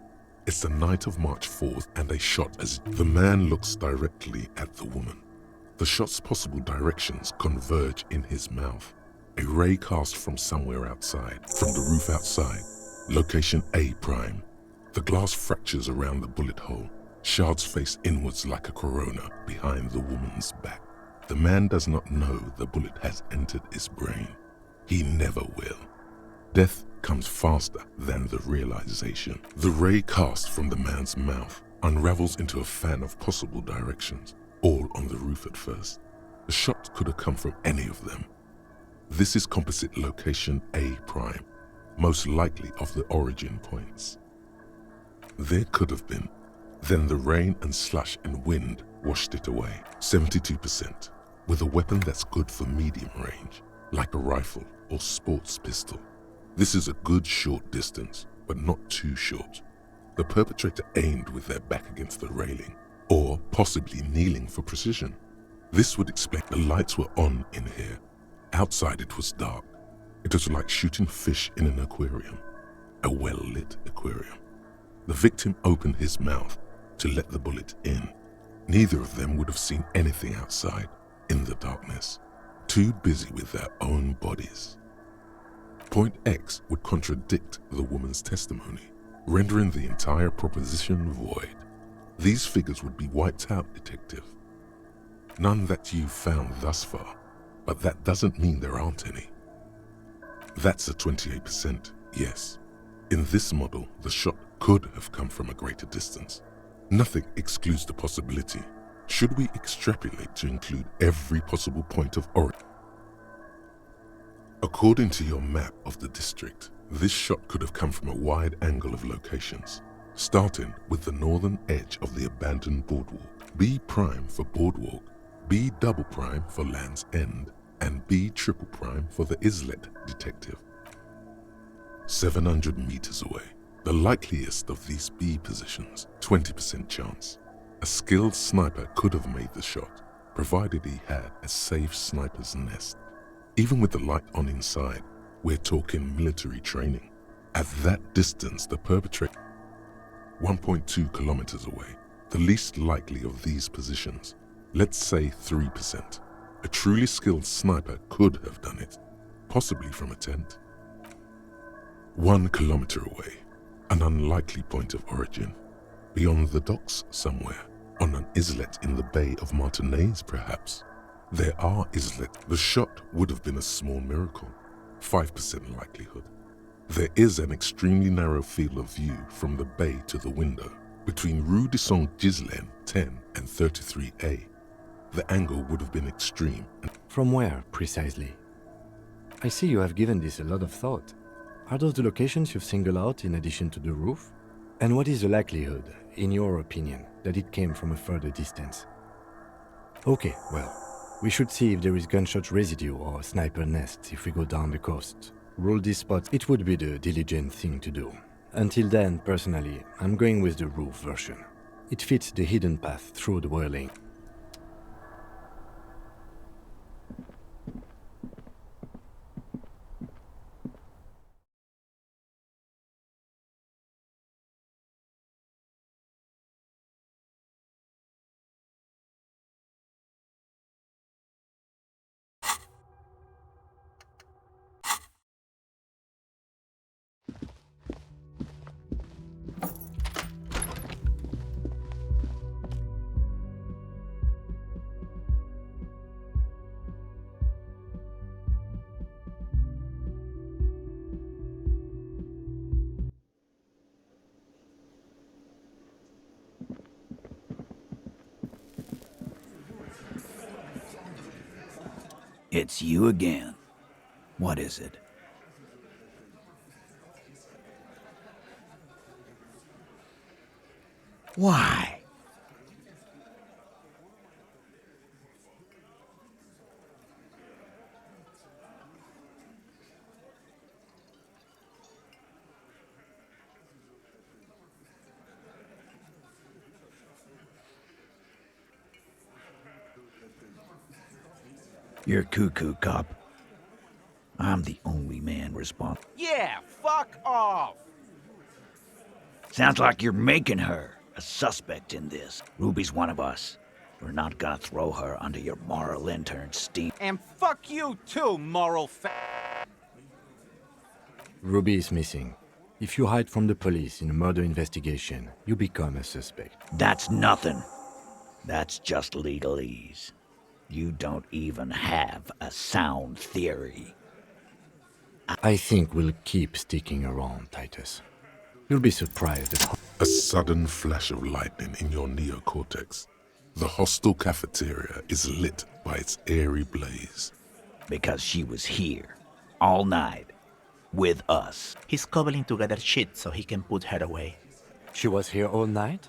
S2: It's the night of March 4th and a shot as the man looks directly at the woman. The shot's possible directions converge in his mouth. A ray cast from somewhere outside, from the roof outside, location A prime. The glass fractures around the bullet hole. Shards face inwards like a corona behind the woman's back. The man does not know the bullet has entered his brain. He never will. Death comes faster than the realization. The ray cast from the man's mouth unravels into a fan of possible directions, all on the roof at first. The shot could have come from any of them. This is composite location A prime, most likely of the origin points. There could have been. Then the rain and slush and wind washed it away. 72%, with a weapon that's good for medium range, like a rifle or sports pistol. This is a good short distance, but not too short. The perpetrator aimed with their back against the railing, or possibly kneeling for precision. This would explain the lights were on in here. Outside it was dark. It was like shooting fish in an aquarium, a well-lit aquarium. The victim opened his mouth to let the bullet in. Neither of them would have seen anything outside, in the darkness, too busy with their own bodies. Point X would contradict the woman's testimony, rendering the entire proposition void. These figures would be wiped out, detective. None that you've found thus far, but that doesn't mean there aren't any. That's a 28%, yes. In this model, the shot could have come from a greater distance. Nothing excludes the possibility. Should we extrapolate to include every possible point of origin? According to your map of the district, this shot could have come from a wide angle of locations, starting with the northern edge of the abandoned boardwalk. B prime for boardwalk, B double prime for Land's End, and B triple prime for the islet, detective. 700 meters away. The likeliest of these B positions, 20% chance. A skilled sniper could have made the shot, provided he had a safe sniper's nest. Even with the light on inside, we're talking military training. At that distance, the perpetrator 1.2 kilometers away, the least likely of these positions, let's say 3%. A truly skilled sniper could have done it, possibly from a tent. 1 kilometer away, an unlikely point of origin. Beyond the docks somewhere, on an islet in the Bay of Martinez perhaps. There are islets. The shot would have been a small miracle, 5% likelihood. There is an extremely narrow field of view from the bay to the window, between Rue de Saint-Ghislain 10 and 33A. The angle would have been extreme.
S4: From where, precisely? I see you have given this a lot of thought. Are those the locations you've singled out in addition to the roof? And what is the likelihood, in your opinion, that it came from a further distance? Okay, well, we should see if there is gunshot residue or sniper nests if we go down the coast. Rule these spots, it would be the diligent thing to do. Until then, personally, I'm going with the roof version. It fits the hidden path through the whirling.
S15: It's you again. What is it?
S1: Why?
S15: You're cuckoo, cop. I'm the only man responsible.
S17: Yeah, fuck off.
S15: Sounds like you're making her a suspect in this. Ruby's one of us. We're not gonna throw her under your moral intern steam.
S17: And fuck you too, moral
S4: Ruby is missing. If you hide from the police in a murder investigation, you become a suspect.
S15: That's nothing. That's just legalese. You don't even have a sound theory.
S4: I think we'll keep sticking around, Titus. You'll be surprised at how...
S2: A sudden flash of lightning in your neocortex. The hostel cafeteria is lit by its airy blaze.
S15: Because she was here, all night, with us.
S13: He's cobbling together shit so he can put her away.
S4: She was here all night?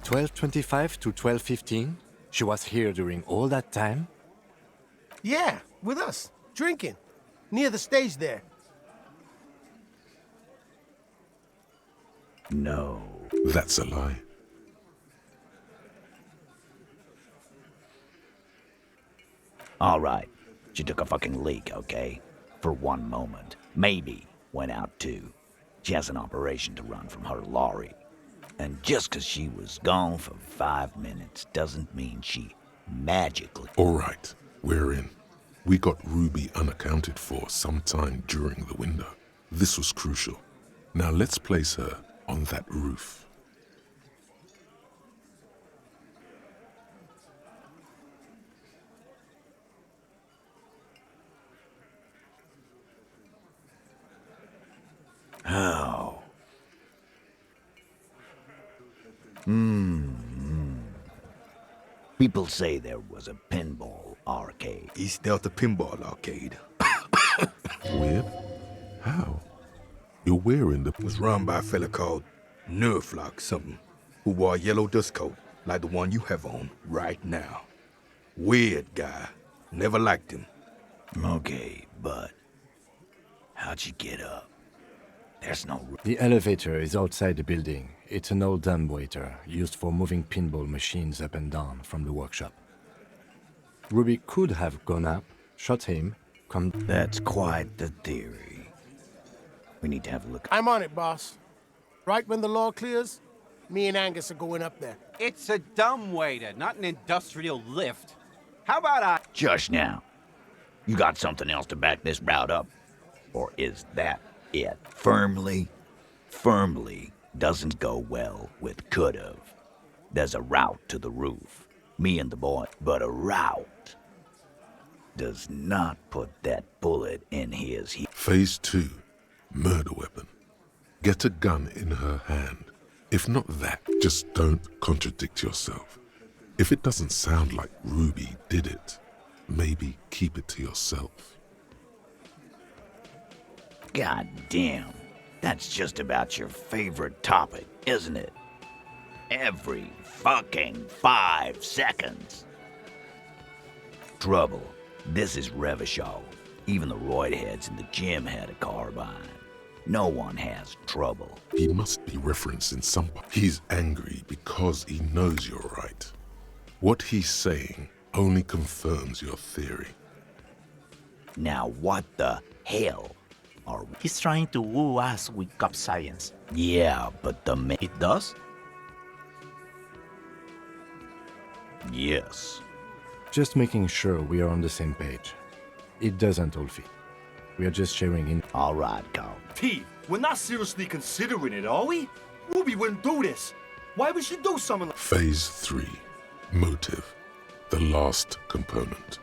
S4: 12:25 to 12:15? She was here during all that time?
S12: Yeah, with us, drinking, near the stage there.
S15: No.
S2: That's a lie.
S15: All right. She took a fucking leak, okay? For one moment. Maybe went out too. She has an operation to run from her lorry. And just 'cause she was gone for 5 minutes doesn't mean she magically...
S2: All right, we're in. We got Ruby unaccounted for sometime during the window. This was crucial. Now let's place her on that roof.
S15: How? People say there was a pinball arcade.
S19: East Delta Pinball Arcade.
S2: Weird? How? You're wearing the...
S19: Was run by a fella called Nerflock something, who wore a yellow dust coat like the one you have on right now. Weird guy. Never liked him.
S15: Okay, but how'd you get up? There's no...
S4: The elevator is outside the building. It's an old dumbwaiter used for moving pinball machines up and down from the workshop. Ruby could have gone up, shot him, come...
S15: That's quite the theory. We need to have a look.
S12: I'm on it, boss. Right when the law clears, me and Angus are going up there.
S17: It's a dumb waiter, not an industrial lift. How about I...
S15: Just now. You got something else to back this route up? Or is that it? Firmly doesn't go well with could've. There's a route to the roof. Me and the boy. But a route does not put that bullet in his...
S2: Phase 2. Murder weapon. Get a gun in her hand. If not that, just don't contradict yourself. If it doesn't sound like Ruby did it, maybe keep it to yourself.
S15: God damn. That's just about your favorite topic, isn't it? Every fucking 5 seconds. Trouble. This is Revachol. Even the roid heads in the gym had a carbine. No one has trouble.
S2: He must be referencing some... He's angry because he knows you're right. What he's saying only confirms your theory.
S15: Now what the hell are we...
S13: He's trying to woo us with cop science.
S15: Yeah, but the...
S13: It does?
S15: Yes.
S4: Just making sure we are on the same page. It doesn't all fit. We are just sharing in...
S15: All right, Carl.
S16: Pete, we're not seriously considering it, are we? Ruby wouldn't do this. Why would she do something like...
S2: Phase 3. Motive. The last component.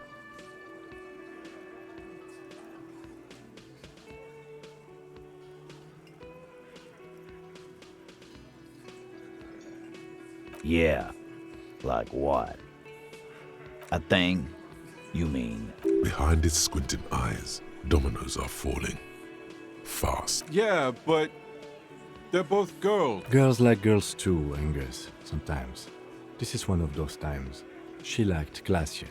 S15: Yeah. Like what? A thing? You mean?
S2: Behind its squinting eyes, dominoes are falling. Fast.
S18: Yeah, but they're both girls.
S4: Girls like girls too, Angus, sometimes. This is one of those times. She lacked class yet.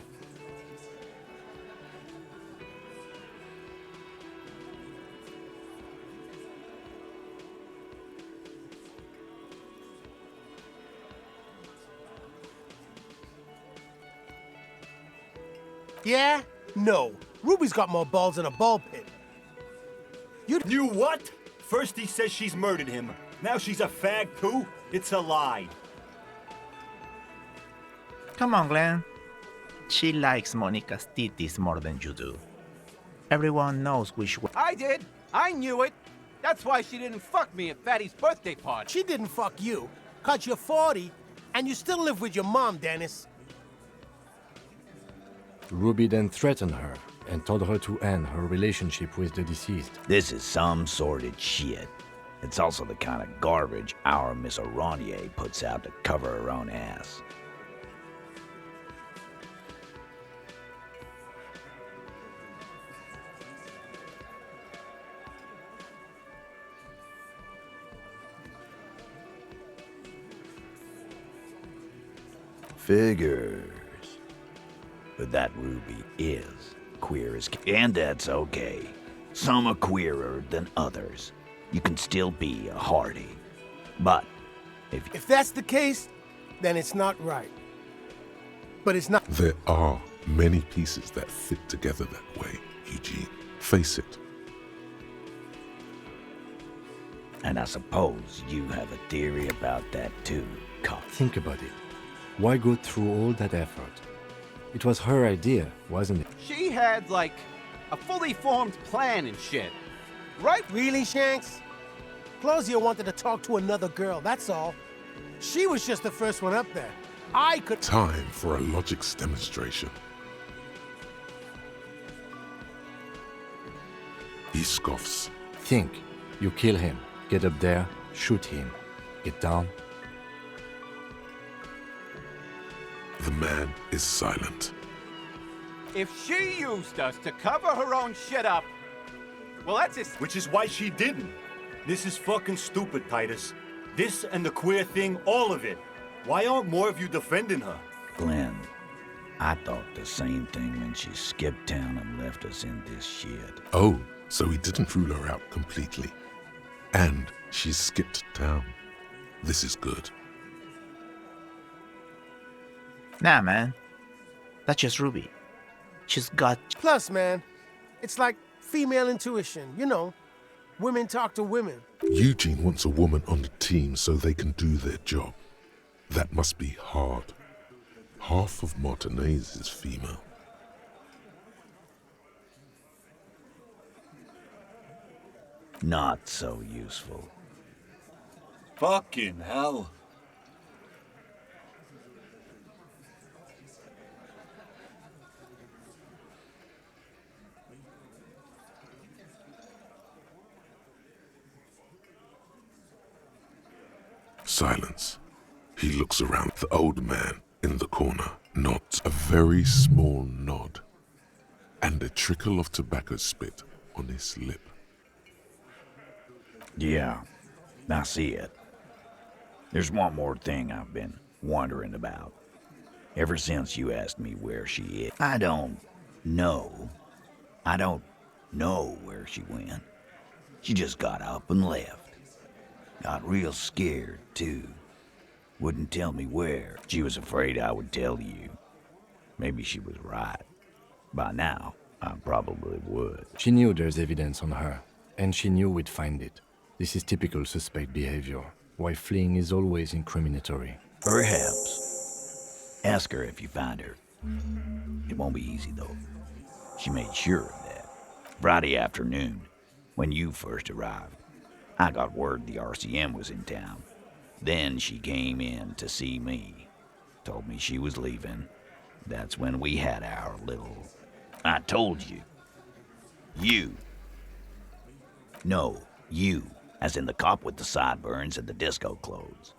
S12: Yeah, No, Ruby's got more balls in a ball pit.
S16: You what? First he says she's murdered him. Now she's a fag too? It's a lie.
S13: Come on, Glenn. She likes Monica's titties more than you do. Everyone knows which one.
S17: I did. I knew it. That's why she didn't fuck me at Fatty's birthday party.
S12: She didn't fuck you, 'cause you're 40, and you still live with your mom, Dennis.
S4: Ruby then threatened her and told her to end her relationship with the deceased.
S15: This is some sordid shit. It's also the kind of garbage our Miss Aronier puts out to cover her own ass. Figures. But that Ruby is queer as and that's okay. Some are queerer than others. You can still be a Hardy. But
S12: if that's the case, then it's not right. But it's not.
S2: There are many pieces that fit together that way, Eugene. Face it.
S15: And I suppose you have a theory about that too, Cop.
S4: Think about it. Why go through all that effort? It was her idea, wasn't it?
S17: She had, like, a fully formed plan and shit. Right?
S12: Really, Shanks? Claudia wanted to talk to another girl, that's all. She was just the first one up there. I could...
S2: Time for a logics demonstration. He scoffs.
S4: Think. You kill him. Get up there, shoot him. Get down.
S2: The man is silent.
S17: If she used us to cover her own shit up, well, that's just...
S16: Which is why she didn't. This is fucking stupid, Titus. This and the queer thing, all of it. Why aren't more of you defending her?
S15: Glenn, I thought the same thing when she skipped town and left us in this shit.
S2: Oh, so he didn't rule her out completely. And she skipped town. This is good.
S13: Nah, man. That's just Ruby. She's got...
S12: Plus, man, it's like female intuition, you know. Women talk to women.
S2: Eugene wants a woman on the team so they can do their job. That must be hard. Half of Martinez is female.
S15: Not so useful.
S16: Fucking hell.
S2: Silence. He looks around. The old man in the corner nods a very small nod and a trickle of tobacco spit on his lip.
S15: Yeah, I see it. There's one more thing I've been wondering about. Ever since you asked me where she is, I don't know where she went. She just got up and left. Got real scared, too. Wouldn't tell me where. She was afraid I would tell you. Maybe she was right. By now, I probably would.
S4: She knew there's evidence on her, and she knew we'd find it. This is typical suspect behavior, why fleeing is always incriminatory.
S15: Perhaps. Ask her if you find her. It won't be easy, though. She made sure of that. Friday afternoon, when you first arrived, I got word the RCM was in town. Then she came in to see me. Told me she was leaving. That's when we had our little... I told you. You. No, you. As in the cop with the sideburns and the disco clothes.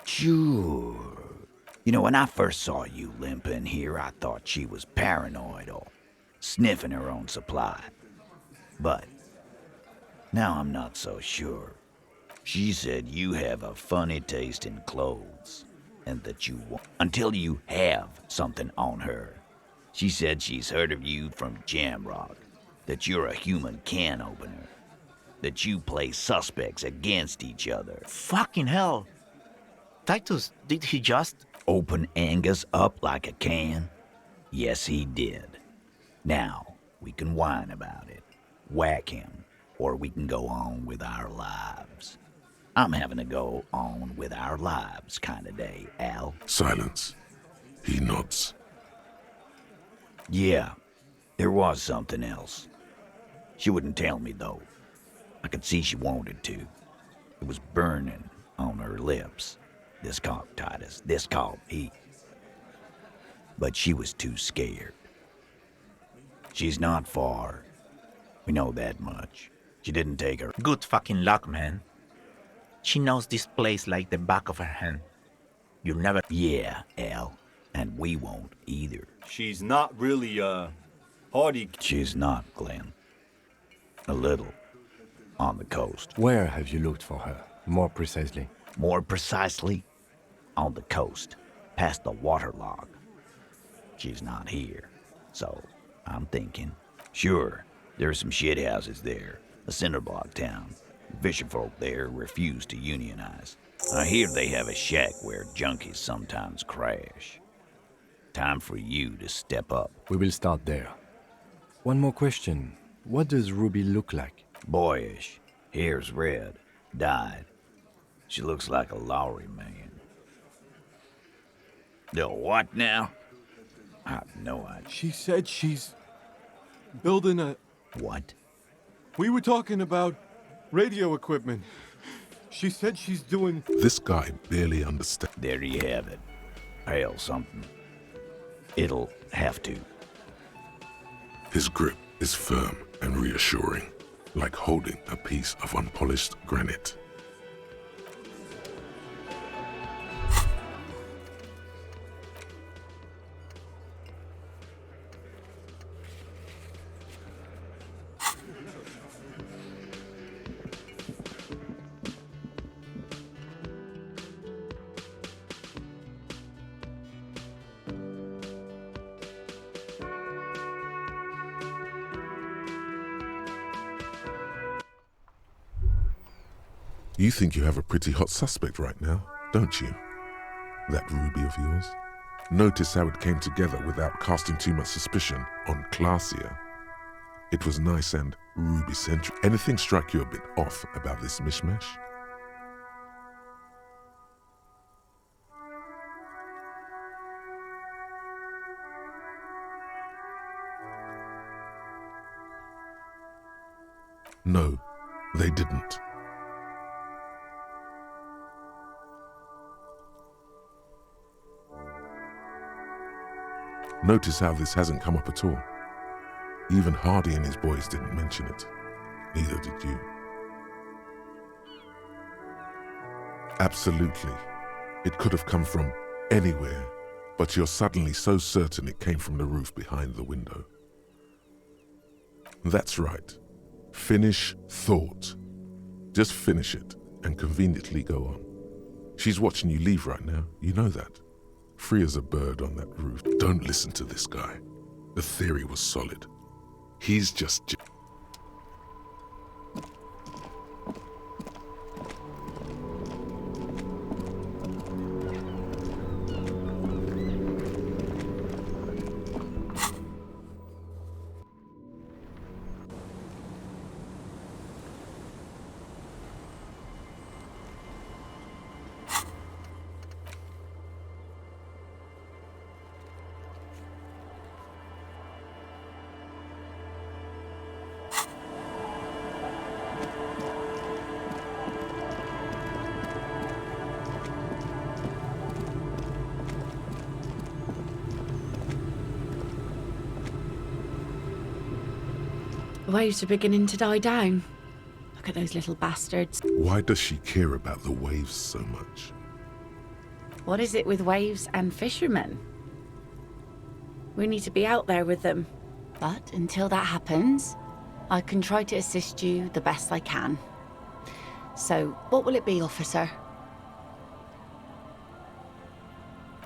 S15: Sure. You know, when I first saw you limping here, I thought she was paranoid or sniffing her own supply. But now I'm not so sure. She said you have a funny taste in clothes, and that you won't until you have something on her. She said she's heard of you from Jamrock, that you're a human can opener, that you play suspects against each other.
S13: Fucking hell. Titus, did he just
S15: Open Angus up like a can? Yes, he did. Now, we can whine about it, whack him, or we can go on with our lives. I'm having a go on with our lives kind of day, Al.
S2: Silence. He nods.
S15: Yeah, there was something else. She wouldn't tell me, though. I could see she wanted to. It was burning on her lips. This caught Titus. This caught me. But she was too scared. She's not far. We know that much. She didn't take her.
S13: Good fucking luck, man. She knows this place like the back of her hand. You'll never...
S15: Yeah, Al. And we won't either.
S16: She's not really, hardy.
S15: She's not, Glenn. A little. On the coast.
S4: Where have you looked for her, more precisely?
S15: More precisely? On the coast. Past the waterlog. She's not here. So, I'm thinking. Sure, there's some shithouses there. A cinderblock town. Fisherfolk there refuse to unionize. I hear they have a shack where junkies sometimes crash. Time for you to step up.
S4: We will start there. One more question. What does Ruby look like?
S15: Boyish. Hair's red. Dyed. She looks like a Lowry man. The what now? I have no idea.
S18: She said she's building a...
S15: What?
S18: We were talking about radio equipment. She said she's doing...
S2: This guy barely understands.
S15: There you have it. Pale something. It'll have to.
S2: His grip is firm and reassuring, like holding a piece of unpolished granite. You think you have a pretty hot suspect right now, don't you? That Ruby of yours? Notice how it came together without casting too much suspicion on Clausia. It was nice and Ruby-centric. Anything strike you a bit off about this mishmash? No, they didn't. Notice how this hasn't come up at all. Even Hardy and his boys didn't mention it. Neither did you. Absolutely. It could have come from anywhere, but you're suddenly so certain it came from the roof behind the window. That's right. Finish thought. Just finish it and conveniently go on. She's watching you leave right now. You know that. Free as a bird on that roof. Don't listen to this guy. The theory was solid. He's just...
S9: The waves are beginning to die down. Look at those little bastards.
S2: Why does she care about the waves so much?
S9: What is it with waves and fishermen? We need to be out there with them. But until that happens, I can try to assist you the best I can. So, what will it be, officer?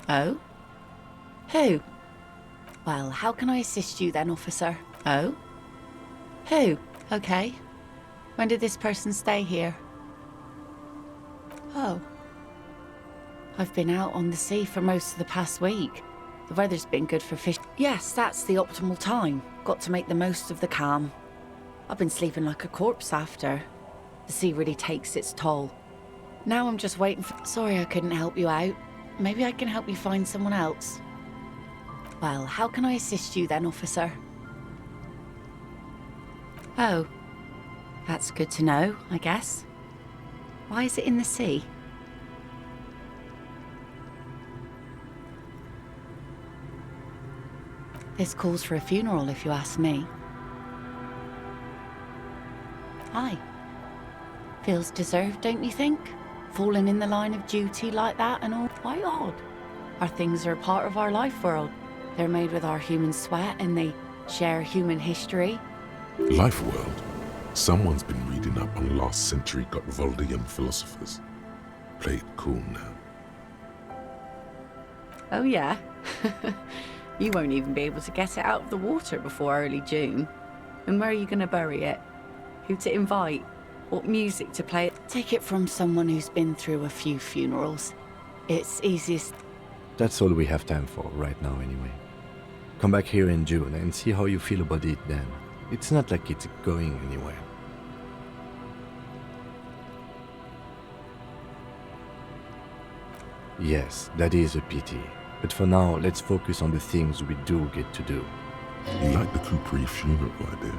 S9: Oh? Who? Well, how can I assist you then, officer? Oh? Who? Okay. When did this person stay here? Oh. I've been out on the sea for most of the past week. The weather's been good for fish. Yes, that's the optimal time. Got to make the most of the calm. I've been sleeping like a corpse after. The sea really takes its toll. Now I'm just waiting for... Sorry I couldn't help you out. Maybe I can help you find someone else. Well, how can I assist you then, officer? Oh, that's good to know, I guess. Why is it in the sea? This calls for a funeral, if you ask me. Aye. Feels deserved, don't you think? Falling in the line of duty like that and all. Quite odd. Our things are a part of our life world. They're made with our human sweat and they share human history.
S2: Life world. Someone's been reading up on last century Gottwaldian philosophers. Play it cool now.
S9: Oh yeah? You won't even be able to get it out of the water before early June. And where are you going to bury it? Who to invite? What music to play? Take it from someone who's been through a few funerals. It's easiest.
S4: That's all we have time for right now anyway. Come back here in June and see how you feel about it then. It's not like it's going anywhere. Yes, that is a pity. But for now, let's focus on the things we do get to do.
S2: You like the Capri funeral idea?